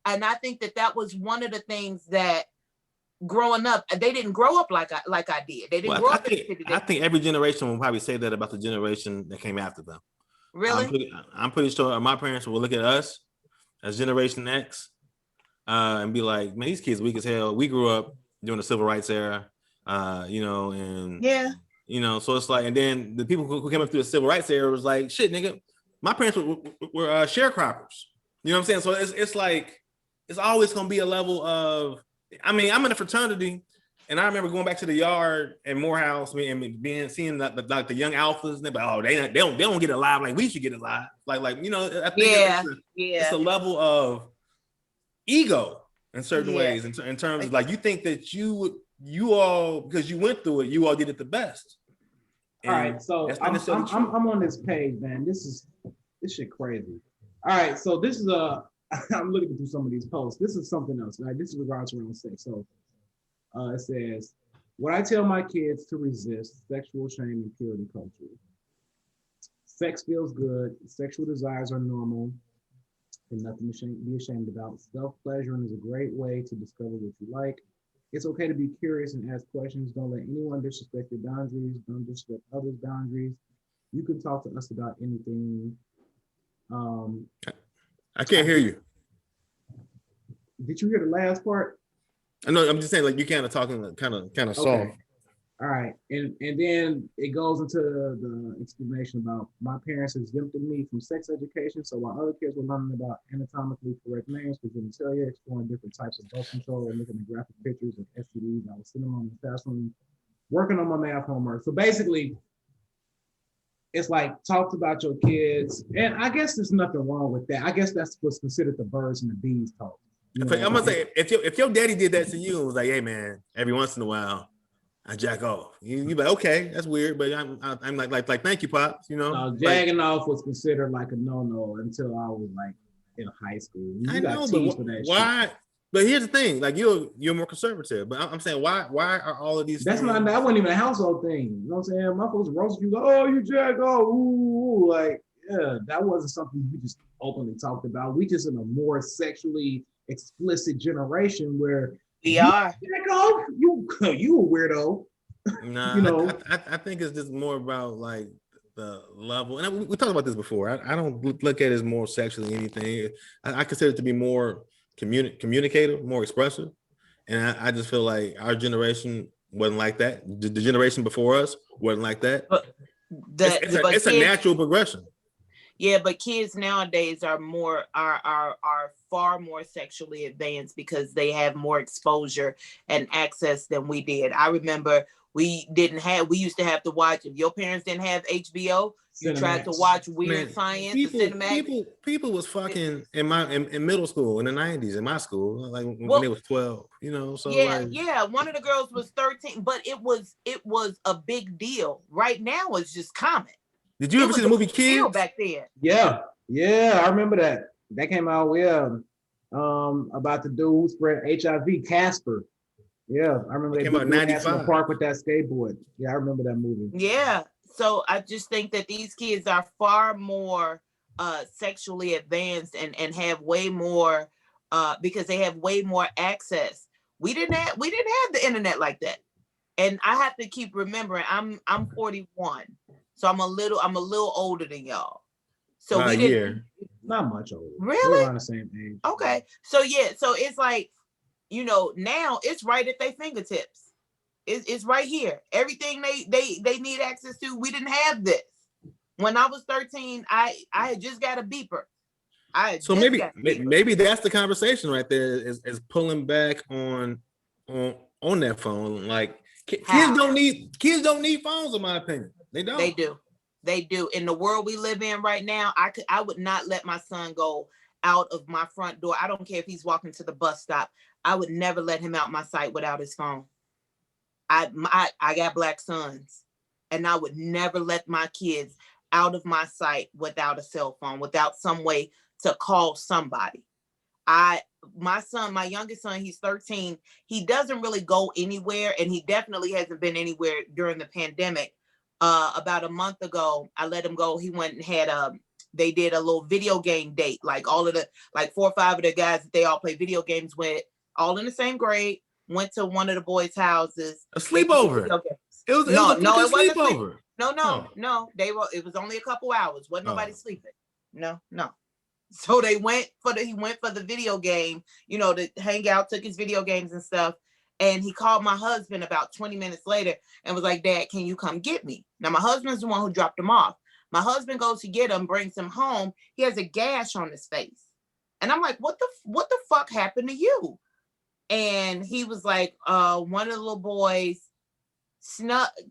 And I think that was one of the things that growing up, they didn't grow up like I did. They didn't grow up. I think every generation will probably say that about the generation that came after them. Really? I'm pretty sure my parents will look at us as Generation X and be like, man, these kids weak as hell. We grew up during the civil rights era, and yeah. So it's like, and then the people who came up through the civil rights era was like, shit, nigga, my parents were sharecroppers. You know what I'm saying? So it's like, it's always going to be a level of, I mean, I'm in a fraternity and I remember going back to the yard at Morehouse and seeing the young alphas and they're like, oh, they don't get alive like we should get alive. Like, I think it's a level of ego in certain ways in terms of like, you think that you all, because you went through it, you all did it the best. And all right, so I'm on this page, man. This shit crazy. All right, so this is I'm looking through some of these posts. This is something else, right? This is regards around sex. So it says, what I tell my kids to resist sexual shame and purity culture. Sex feels good. Sexual desires are normal and nothing to be ashamed about. Self-pleasuring is a great way to discover what you like. It's okay to be curious and ask questions. Don't let anyone disrespect your boundaries. Don't disrespect others' boundaries. You can talk to us about anything. I can't hear you. Did you hear the last part? I know. I'm just saying, like, you kind of talking kind of soft. All right, and then it goes into the explanation about my parents exempted me from sex education, so while other kids were learning about anatomically correct names for genitalia, exploring different types of birth control, and looking at graphic pictures of STDs, I was sitting on the classroom working on my math homework. So basically, it's like talked about your kids, and I guess there's nothing wrong with that. I guess that's what's considered the birds and the bees talk. I'm gonna say if your daddy did that to you and was like, hey man, every once in a while I jack off. You be like, okay, that's weird, but I'm like thank you, pops. You know, jagging off was considered like a no until I was like in high school. I know, but why? Shit. But here's the thing: like you're more conservative. But I'm saying why are all of these? That wasn't even a household thing. You know what I'm saying? My folks roast you. Oh, you jack off. Ooh, like yeah, that wasn't something we just openly talked about. We just in a more sexually explicit generation where. Yeah. You a weirdo. Nah, you know, I think it's just more about like the level. And we talked about this before. I don't look at it as more sexually anything. I consider it to be more communicative, more expressive. And I just feel like our generation wasn't like that. The generation before us wasn't like that. But it's a natural progression. Yeah, but kids nowadays are far more sexually advanced because they have more exposure and access than we did. I remember we used to have to watch, if your parents didn't have HBO, you tried to watch Weird Science. People was fucking in middle school in the 90s in my school, like when they was 12, you know. So yeah. One of the girls was 13, but it was a big deal. Right now it's just common. Did you ever see the movie Kids? Back then. Yeah, I remember that. That came out about the dude who spread HIV, Casper. Yeah, I remember. It came out in 95. In the park with that skateboard. Yeah, I remember that movie. Yeah, so I just think that these kids are far more sexually advanced and have way more because they have way more access. We didn't have the internet like that, and I have to keep remembering. I'm 41. So I'm a little older than y'all. So we didn't not much older. Really? We're around the same age. Okay. So yeah, so it's like, you know, now it's right at their fingertips. It's right here. Everything they need access to. We didn't have this. When I was 13, I had just got a beeper. Maybe that's the conversation right there is pulling back on that phone. Like kids don't need phones, in my opinion. They don't. They do. In the world we live in right now, I would not let my son go out of my front door. I don't care if he's walking to the bus stop. I would never let him out my sight without his phone. I got black sons, and I would never let my kids out of my sight without a cell phone, without some way to call somebody. My youngest son, he's 13. He doesn't really go anywhere, and he definitely hasn't been anywhere during the pandemic. About a month ago, I let him go. He went and had they did a little video game date, like all of the 4 or 5 of the guys that they all play video games with, all in the same grade, went to one of the boys' houses. A sleepover. It was a sleepover. No. It was only a couple hours. Wasn't nobody sleeping. No. So he went for the video game, you know, to hang out, took his video games and stuff. And he called my husband about 20 minutes later and was like, Dad, can you come get me? Now, my husband's the one who dropped him off. My husband goes to get him, brings him home. He has a gash on his face. And I'm like, what the fuck happened to you? And he was like, one of the little boys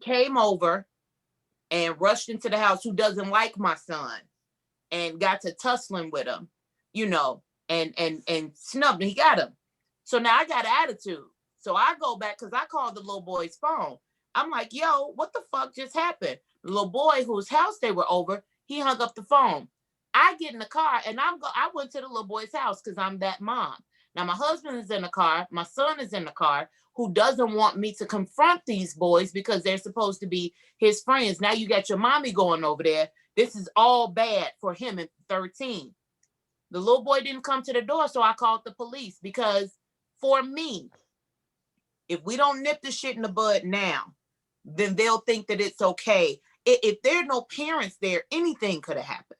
came over and rushed into the house, who doesn't like my son, and got to tussling with him, you know, and snubbed him. He got him. So now I got an attitude. So I go back because I called the little boy's phone. I'm like, yo, what the fuck just happened? The little boy whose house they were over, he hung up the phone. I get in the car and I went to the little boy's house because I'm that mom. Now my husband is in the car. My son is in the car, who doesn't want me to confront these boys because they're supposed to be his friends. Now you got your mommy going over there. This is all bad for him at 13. The little boy didn't come to the door, so I called the police because for me, if we don't nip the shit in the bud now, then they'll think that it's okay. If there are no parents there, anything could have happened.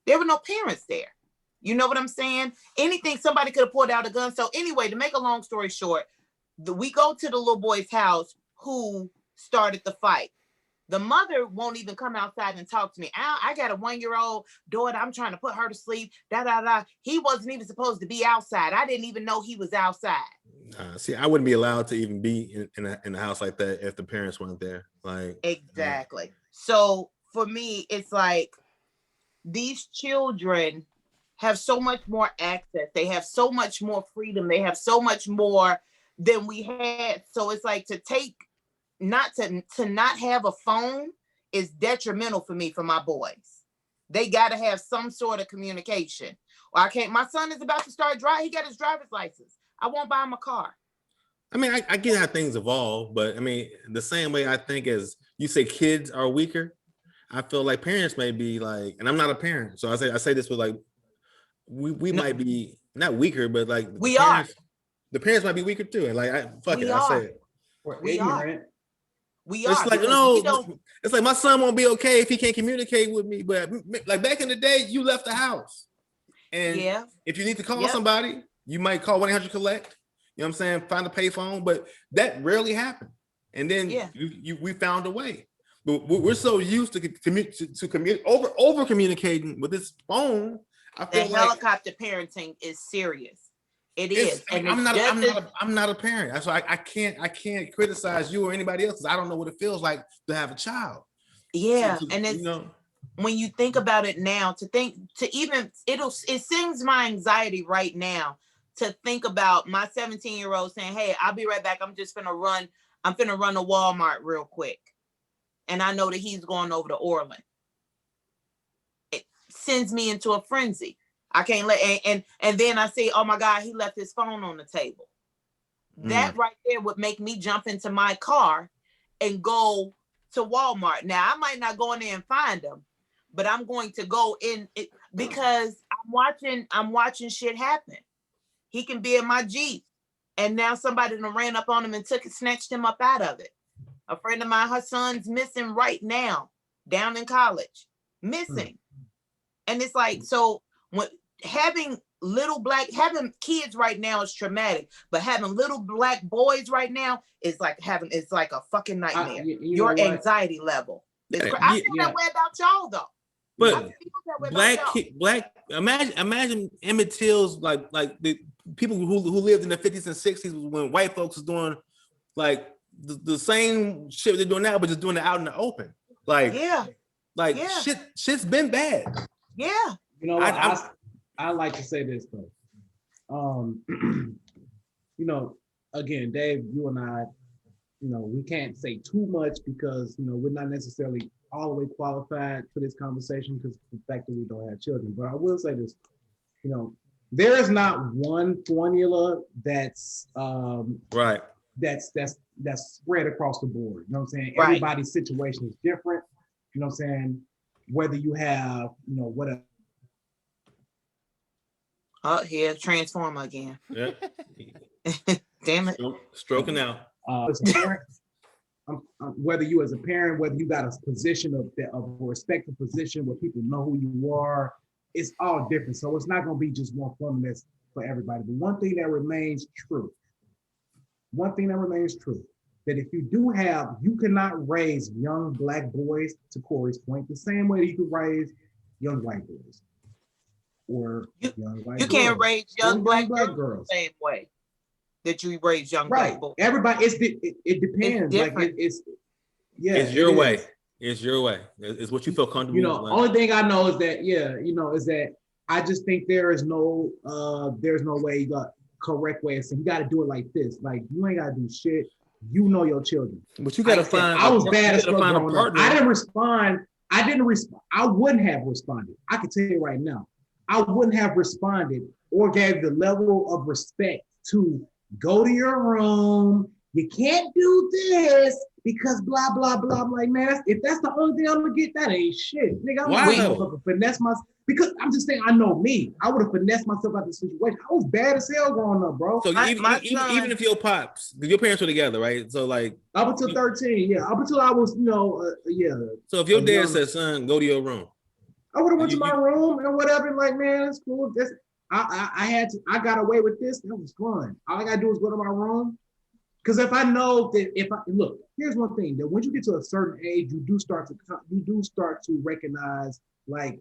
There were no parents there. You know what I'm saying? Anything, somebody could have pulled out a gun. So anyway, to make a long story short, we go to the little boy's house who started the fight. The mother won't even come outside and talk to me. I got a 1-year-old daughter. I'm trying to put her to sleep. He wasn't even supposed to be outside. I didn't even know he was outside. See, I wouldn't be allowed to even be in a house like that if the parents weren't there. Like exactly. So for me, it's like these children have so much more access. They have so much more freedom. They have so much more than we had. So it's like to not have a phone is detrimental for me, for my boys. They got to have some sort of communication. Or my son is about to start driving. He got his driver's license. I won't buy him a car. I mean, I get how things evolve, but I mean, the same way I think as you say kids are weaker, I feel like parents may be like, and I'm not a parent, so I say this with like, we might be not weaker, but like we are. The parents might be weaker too, and like I say it. We're ignorant. We are. It's like it's like my son won't be okay if he can't communicate with me. But like back in the day, you left the house, and if you need to call somebody, you might call 1-800-COLLECT. You know what I'm saying? Find a payphone, but that rarely happened. And then we found a way. But we're so used to over communicating with this phone. I feel like helicopter parenting is serious. It is. And I'm not a parent. So I can't criticize you or anybody else because I don't know what it feels like to have a child. Yeah. And it's, when you think about it now, it sings my anxiety right now to think about my 17-year-old saying, hey, I'll be right back. I'm finna run to Walmart real quick. And I know that he's going over to Orland. It sends me into a frenzy. I can't let, and then I say, oh my God, he left his phone on the table. That right there would make me jump into my car and go to Walmart. Now I might not go in there and find him, but I'm going to go in it because I'm watching shit happen. He can be in my Jeep, and now somebody done ran up on him and snatched him up out of it. A friend of mine, her son's missing right now, down in college, missing. And it's like, so when having kids right now is traumatic, but having little black boys right now is like it's like a fucking nightmare. Your anxiety level. I feel that way about y'all though. But black. Imagine Emmett Till's like the people who lived in the 50s and 60s when white folks was doing like the same shit they're doing now, but just doing it out in the open. Like shit's been bad. Yeah. You know what? I like to say this though. Again, Dave, you and I, we can't say too much because we're not necessarily all the way qualified for this conversation because of the fact that we don't have children. But I will say this, there is not one formula that's right. That's spread across the board. You know what I'm saying? Right. Everybody's situation is different. You know what I'm saying? Whether you have, whatever. Oh, here, Transformer again. Yeah. Damn it. Stroking out. As a parent, whether you as a parent, whether you got a position of a respectful position where people know who you are, it's all different. So it's not going to be just one formula that's for everybody. But one thing that remains true, that if you cannot raise young black boys, to Corey's point, the same way that you could raise young white boys. Or young white you girls. Can't raise young black girls the same way that you raise young black boys. Everybody, it depends. It's your way. It's your way. It's what you feel comfortable with. Only thing I know is that, is that I just think there's no way, correct way of saying you got to do it like this. Like you ain't got to do shit. You know your children. But you got to find. I was bad as fuck growing up. I didn't respond. I wouldn't have responded. I can tell you right now. I wouldn't have responded or gave the level of respect to go to your room. You can't do this because blah, blah, blah. I'm like, man, if that's the only thing I'm going to get, that ain't shit. Nigga, I'm going to finesse myself. Because I'm just saying, I know me. I would have finessed myself out of the situation. I was bad as hell growing up, bro. So even if your parents were together, right? So like. Up until 13, yeah. Up until I was, yeah. So if your dad said, son, go to your room. I would have went to my room and whatever, and like, man, it's cool. I got away with this. That was fun. All I gotta do is go to my room, Because if I know that look, here's one thing, that when you get to a certain age, you do start to recognize like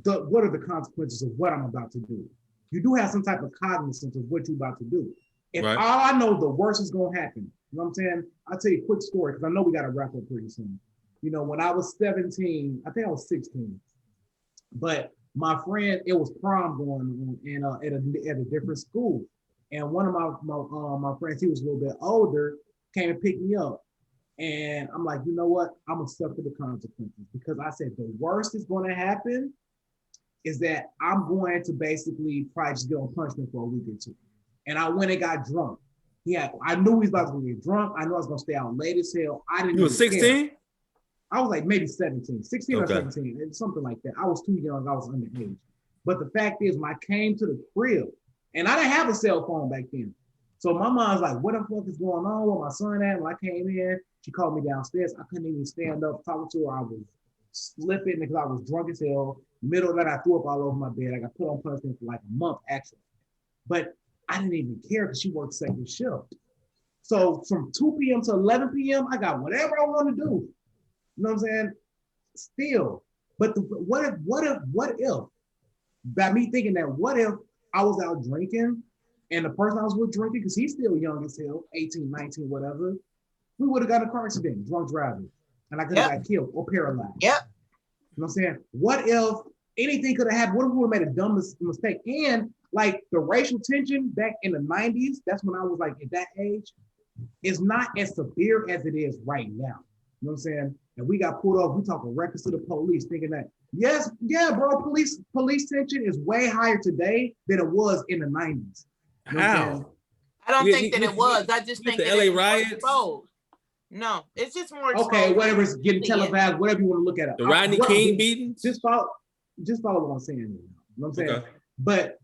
what are the consequences of what I'm about to do. You do have some type of cognizance of what you're about to do. If all I know the worst is gonna happen, you know what I'm saying? I'll tell you a quick story because I know we gotta wrap up pretty soon. You know, when I was 17, I think I was 16, but my friend, it was prom going on in at a different school. And one of my friends, he was a little bit older, came and picked me up. And I'm like, you know what? I'm gonna suffer the consequences because I said the worst is gonna happen is that I'm going to basically probably just get on punishment for a week or two. And I went and got drunk. I knew he was about to get drunk. I knew I was gonna stay out late as hell. I didn't. You were 16? I was like maybe 17, 16 or 17, something like that. I was too young. I was underage. But the fact is, when I came to the crib, and I didn't have a cell phone back then. So my mom's like, what the fuck is going on? Where my son at? When I came in, she called me downstairs. I couldn't even stand up talking to her. I was slipping because I was drunk as hell. Middle of that, I threw up all over my bed. I got put on punishment for like a month, actually. But I didn't even care because she worked second shift. So from 2 p.m. to 11 p.m., I got whatever I want to do. You know what I'm saying? Still. But what if, by me thinking that, what if I was out drinking and the person I was with drinking, because he's still young as hell, 18, 19, whatever, we would have got a car accident, drunk driving, and I could have got killed or paralyzed. Yep. You know what I'm saying? What if anything could have happened? What if we would have made a dumb mistake? And like the racial tension back in the 90s, that's when I was like at that age, is not as severe as it is right now. You know what I'm saying? And we got pulled off. We talking records to the police, thinking that bro, police tension is way higher today than it was in the 90s. You know How? I don't think that it was. I just think the that LA it's riots. Exposed. No, it's just more exposed. Okay, whatever, it's getting televised, whatever you want to look at it. The Rodney King beatings? Just follow what I'm saying. You know what I'm saying? Okay. But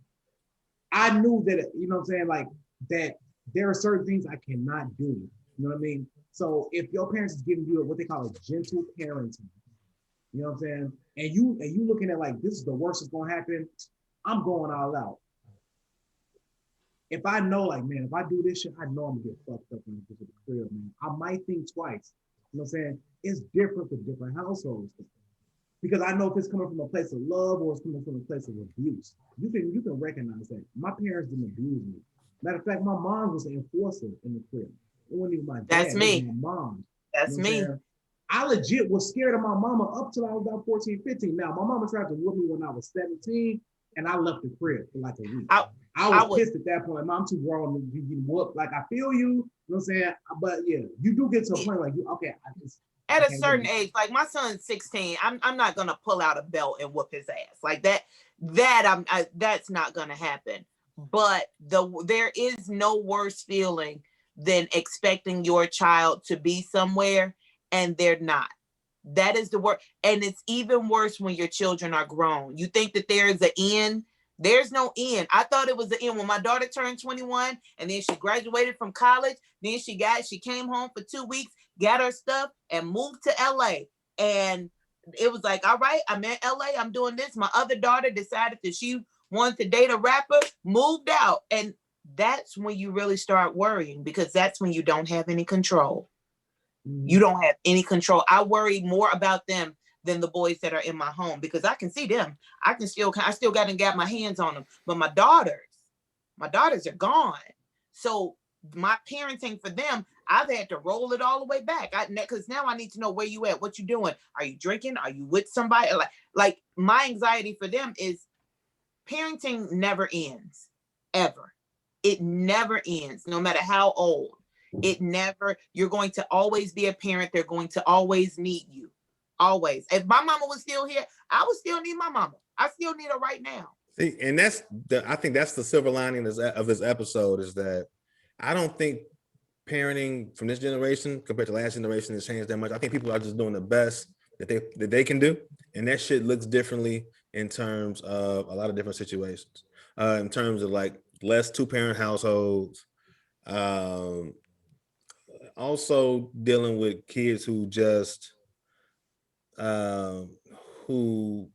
I knew that, you know what I'm saying, like that there are certain things I cannot do. You know what I mean? So if your parents is giving you what they call a gentle parenting, you know what I'm saying? And you looking at like, this is the worst that's gonna happen, I'm going all out. If I know, like, man, if I do this shit, I know I'm gonna get fucked up when I get to the crib, man. I might think twice. You know what I'm saying? It's different for different households. Because I know if it's coming from a place of love or it's coming from a place of abuse. You can recognize that. My parents didn't abuse me. Matter of fact, my mom was an enforcer in the crib. It wasn't even my dad. That's me. It was my mom. That's me. I legit was scared of my mama up till I was about 14, 15. Now, my mama tried to whoop me when I was 17, and I left the crib for like a week. I was pissed at that point. Like, Mom, I'm too grown to be whooped. Like, I feel you. You know what I'm saying? But yeah, you do get to a point like, at a certain age, like my son's 16, I'm not gonna pull out a belt and whoop his ass like that. That's not gonna happen. But there is no worse feeling than expecting your child to be somewhere and they're not. That is the worst. And it's even worse when your children are grown. You think that there is an end. There's no end. I thought it was the end when my daughter turned 21 and then she graduated from college. Then she came home for 2 weeks, got her stuff and moved to LA. And it was like, all right, I'm in LA. I'm doing this. My other daughter decided that she wanted to date a rapper, moved out. And that's when you really start worrying because that's when you don't have any control. You don't have any control. I worry more about them than the boys that are in my home because I can see them. I still got to get my hands on them. But my daughters are gone. So my parenting for them, I've had to roll it all the way back. Because now I need to know where you at, what you doing. Are you drinking? Are you with somebody? Like my anxiety for them is parenting never ends, ever. It never ends, no matter how old. You're going to always be a parent. They're going to always need you. Always. If my mama was still here, I would still need my mama. I still need her right now. See, and I think that's the silver lining of this episode is that I don't think parenting from this generation compared to last generation has changed that much. I think people are just doing the best that they can do. And that shit looks differently in terms of a lot of different situations. In terms of like less 2-parent households, also dealing with kids who just who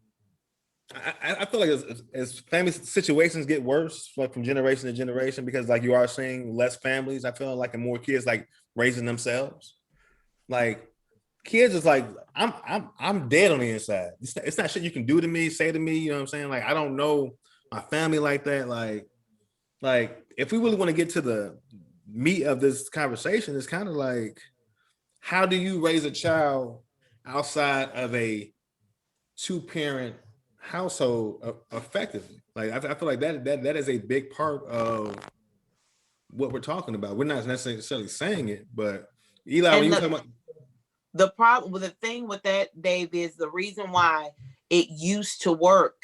I feel like as family situations get worse, like from generation to generation, because like you are seeing less families, I feel like, and more kids like raising themselves. Like kids is like, I'm dead on the inside. It's not shit you can do to me, say to me. You know what I'm saying? Like I don't know my family like that. Like if we really want to get to the meat of this conversation, it's kind of like, how do you raise a child outside of a two-parent household effectively? Like I feel like that is a big part of what we're talking about. We're not necessarily saying it, but Eli, and when you were talking about the problem with the thing with that, Dave, is the reason why it used to work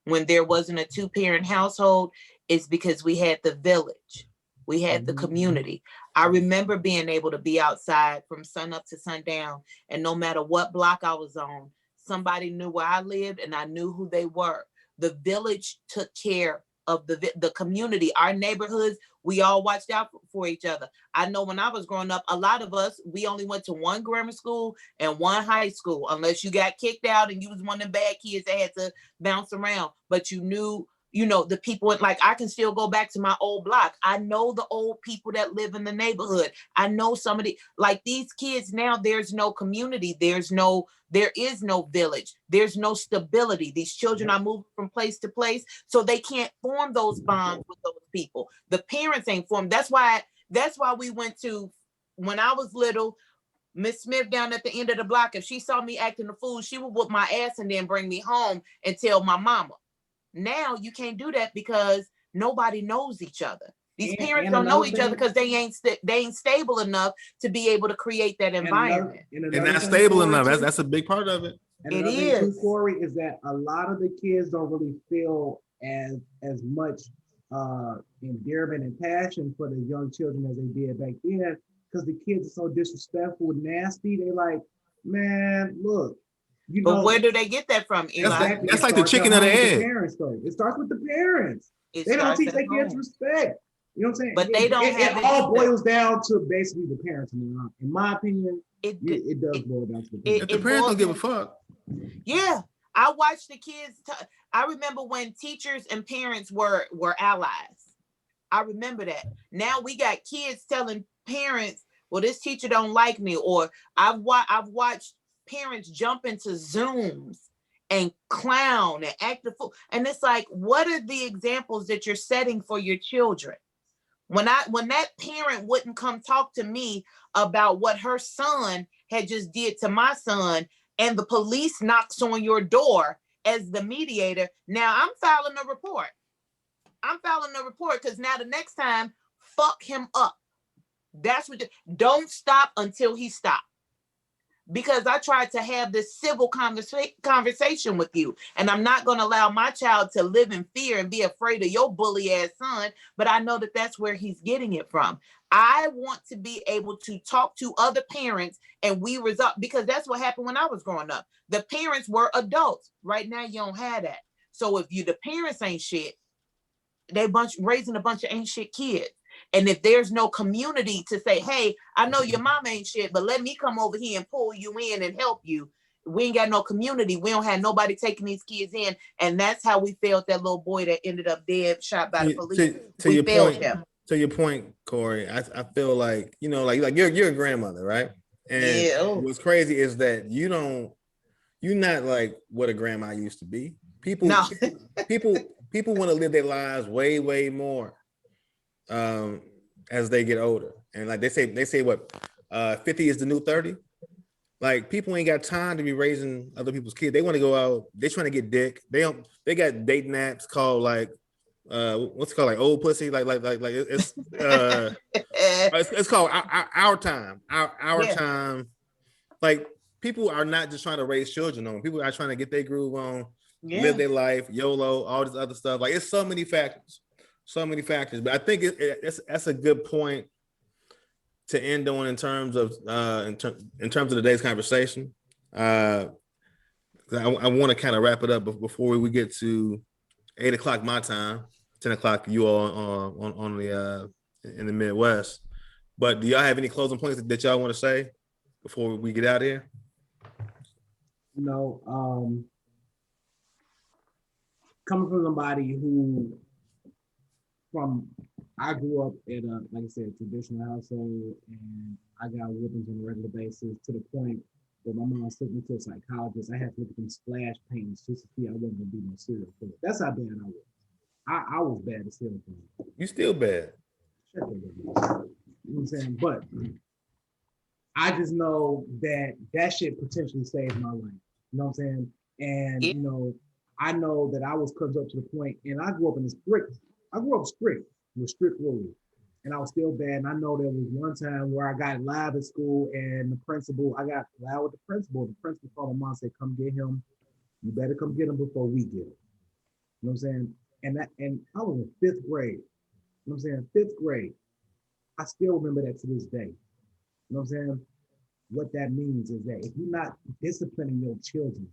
when there wasn't a two-parent household is because we had the village. We had the community. I remember being able to be outside from sun up to sundown, and no matter what block I was on, somebody knew where I lived and I knew who they were. The village took care of the community, our neighborhoods. We all watched out for each other. I know when I was growing up, a lot of us, we only went to one grammar school and one high school, unless you got kicked out and you was one of the bad kids that had to bounce around. But you knew, the people, like I can still go back to my old block. I know the old people that live in the neighborhood. I know somebody, like these kids now, there's no community. There is no village. There's no stability. These children are moving from place to place, so they can't form those bonds with those people. The parents ain't formed. That's why we went to, when I was little, Miss Smith down at the end of the block, if she saw me acting a fool, she would whoop my ass and then bring me home and tell my mama. Now you can't do that because nobody knows each other. These parents don't know each other because they ain't stable enough to be able to create that environment. And not stable enough. That's a big part of it. And it is. Thing too, Corey, is that a lot of the kids don't really feel as much endearment and passion for the young children as they did back then, because the kids are so disrespectful and nasty. They like, man, look. But where do they get that from, Eli? That's like the chicken or the egg. Parents, though. It starts with the parents. They don't teach their kids respect. You know what I'm saying? But they don't have it all boils down to basically the parents. In my opinion, it does boil down to the parents. If the parents don't give a fuck. Yeah. I watched the kids. I remember when teachers and parents were allies. I remember that. Now we got kids telling parents, well, this teacher don't like me. Or I've watched parents jump into Zooms and clown and act a fool. And it's like, what are the examples that you're setting for your children? When that parent wouldn't come talk to me about what her son had just did to my son, and the police knocks on your door as the mediator, now I'm filing a report. Because now the next time, fuck him up. That's what. Don't stop until he stops. Because I tried to have this civil conversation with you, and I'm not going to allow my child to live in fear and be afraid of your bully ass son. But I know that that's where he's getting it from. I want to be able to talk to other parents, and we resolve, because that's what happened when I was growing up. The parents were adults. Right now, you don't have that. So if the parents ain't shit, they raising a bunch of ain't shit kids. And if there's no community to say, hey, I know your mom ain't shit, but let me come over here and pull you in and help you. We ain't got no community. We don't have nobody taking these kids in. And that's how we failed that little boy that ended up dead, shot by the police. We failed him. To your point, Corey, I feel like, like you're a grandmother, right? And what's crazy is that you're not like what a grandma used to be. People want to live their lives way, way more as they get older. And like they say what 50 is the new 30. Like people ain't got time to be raising other people's kids. They want to go out, they trying to get dick. They got dating apps called like what's it called, like old pussy, like it's it's called our time. Our time. Like people are not just trying to raise children on. People are trying to get their groove on, live their life, YOLO, all this other stuff. Like it's so many factors. But I think that's a good point to end on in terms of today's conversation. I want to kind of wrap it up before we get to 8:00 my time, 10:00 you all on the in the Midwest. But do y'all have any closing points that y'all want to say before we get out of here? coming from somebody who, I grew up in a, like I said, traditional household, and I got whoopings on a regular basis to the point where my mom took me to a psychologist. I had to look at them splash pains just to see I wasn't gonna be no serial killer. That's how bad I was. I was bad at serial killer. You still bad. You know what I'm saying? But I just know that shit potentially saved my life. You know what I'm saying? And you know, I know that I was cooked up to the point, and I grew up strict with strict rules. And I was still bad. And I know there was one time where I got live at school, and I got loud with the principal. The principal called my mom and said, "Come get him. You better come get him before we get him." You know what I'm saying? And I was in fifth grade. You know what I'm saying? Fifth grade. I still remember that to this day. You know what I'm saying? What that means is that if you're not disciplining your children,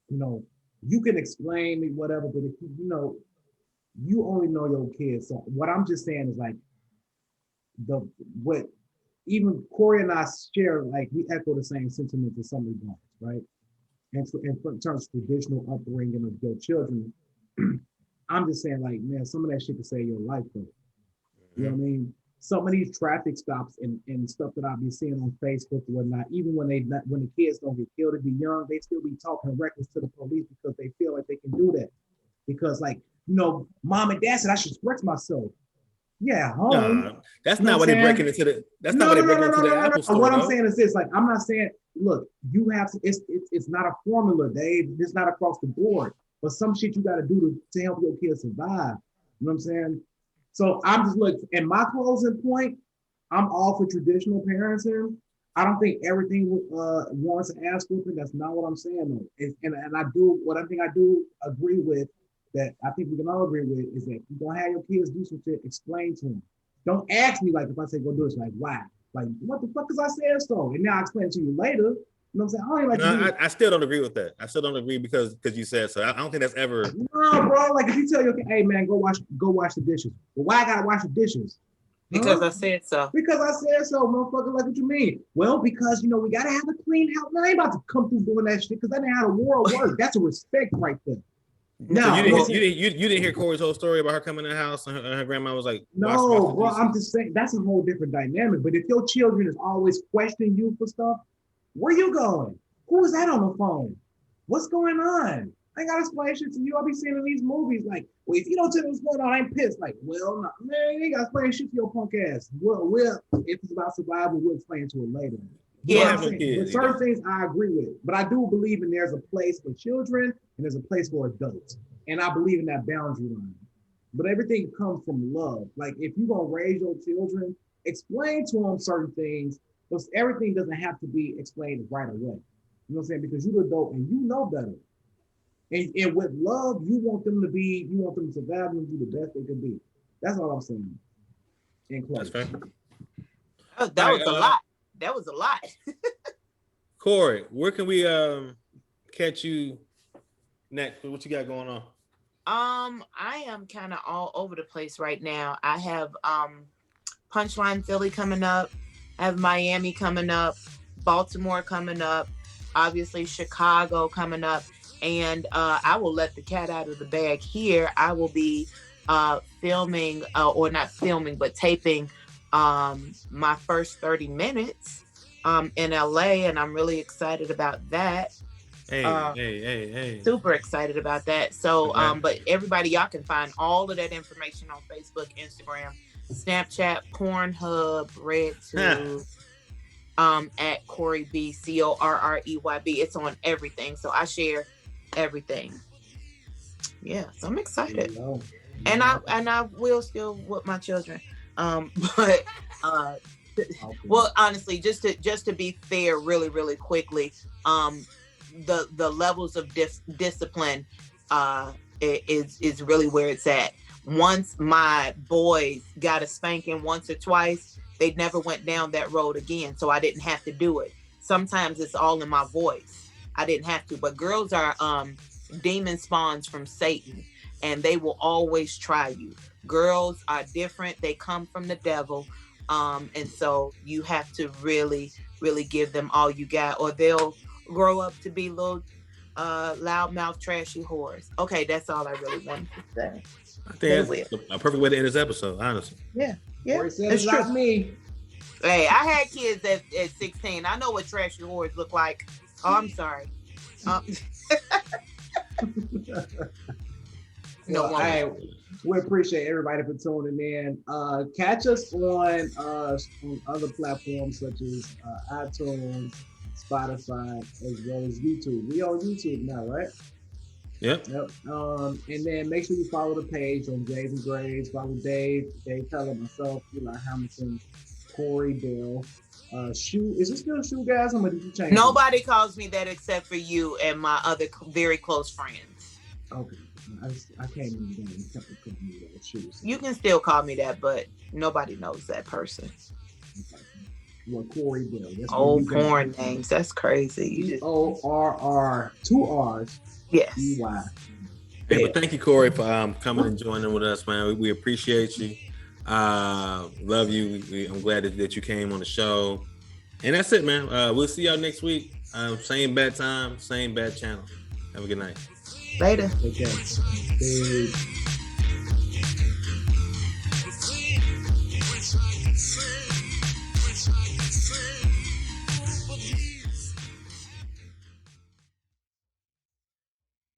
you know, you can explain me whatever, but if you only know your kids. So what I'm just saying is like what even Corey and I share, like we echo the same sentiments in some regards, right? And in terms of traditional upbringing of your children, I'm just saying, like, man, some of that shit could save your life, though. You know what I mean? Some of these traffic stops and stuff that I'll be seeing on Facebook or whatnot, even when the kids don't get killed, they be young, they still be talking reckless to the police because they feel like they can do that. Because, like, you know, mom and dad said I should express myself. Yeah, home. Nah, that's not what they're breaking into the. That's not what they're breaking into the Apple store. What I'm saying is this: like, I'm not saying, look, you have to. It's not a formula, Dave. It's not across the board. But some shit you got to do to help your kids survive. You know what I'm saying? So I'm just like, in my closing point, I'm all for traditional parenting. I don't think everything warrants an ass whooping. That's not what I'm saying, though. And I do what I think I do agree with. That I think we can all agree with is that you're gonna have your kids do some shit, explain to them. Don't ask me like if I say go do it, like why? Like what the fuck is I saying so? And now I explain it to you later. You know what I'm saying? I don't like I still don't agree with that. I still don't agree because you said so. I don't think that's ever. No, bro. Like if you tell your kid, hey man, go wash the dishes. Well, why I gotta wash the dishes? Because I said so. Because I said so, motherfucker. Like what you mean? Well, because you know we gotta have a clean house. Now I ain't about to come through doing that shit because that ain't how the world works. That's a respect right there. No, so you didn't hear Corey's whole story about her coming in the house and her grandma was like, no, bro. I'm just saying that's a whole different dynamic. But if your children is always questioning you for stuff, where you going? Who is that on the phone? What's going on? I ain't gotta explain shit to you. I'll be seeing in these movies like, well, if you don't tell me what's going on, I'm pissed. Like, well, no, man, you ain't gotta explain shit to your punk ass. Well, if it's about survival, we'll explain to it later. Yeah, but certain things I agree with, but I do believe in there's a place for children and there's a place for adults, and I believe in that boundary line. But everything comes from love. Like if you're gonna raise your children, explain to them certain things, but everything doesn't have to be explained right away. You know what I'm saying? Because you're an adult and you know better. And with love, you want them to survive and do the best they can be. That's all I'm saying. In close. That's fair. That was a lot. That was a lot. Corey, where can we catch you next? What you got going on? I am kind of all over the place right now. I have Punchline Philly coming up. I have Miami coming up, Baltimore coming up, obviously Chicago coming up, and I will let the cat out of the bag here. I will be filming, or not filming, but taping my first 30 minutes in LA, and I'm really excited about that. Hey. Super excited about that. So, but everybody, y'all can find all of that information on Facebook, Instagram, Snapchat, Pornhub, RedTube, at Correy B, CORREYB. It's on everything. So I share everything. Yeah, so I'm excited. And I will still with my children. But well, honestly, just to be fair, really, really quickly, the levels of discipline is really where it's at. Once my boys got a spanking once or twice, they never went down that road again. So I didn't have to do it. Sometimes it's all in my voice. I didn't have to, but girls are demon spawns from Satan, and they will always try you. Girls are different. They come from the devil. And so you have to really, really give them all you got, or they'll grow up to be little loudmouth, trashy whores. Okay, that's all I really wanted to say. I think that's a perfect way to end this episode, honestly. Yeah. It's true. Me. Hey, I had kids at 16. I know what trashy whores look like. Oh, I'm sorry. Hey, we appreciate everybody for tuning in. Catch us on other platforms such as iTunes, Spotify, as well as YouTube. We on YouTube now, right? Yep. And then make sure you follow the page on Jays and Grays. Follow Dave Teller, myself, Eli Hamilton, Correy Bell. Is it still Shoe Guys? Or did you change? Nobody calls me that except for you and my other very close friends. Okay. I can't even shoes. You can still call me that, but nobody knows that person. Okay. Well, Correy Bell. Old porn names. That's crazy. ORR, 2 R's. Yes. EY. Hey, but thank you, Corey, for coming and joining with us, man. We appreciate you. Love you. I'm glad that you came on the show. And that's it, man. We'll see y'all next week. Same bad time, same bad channel. Have a good night. Later. Take care. Peace.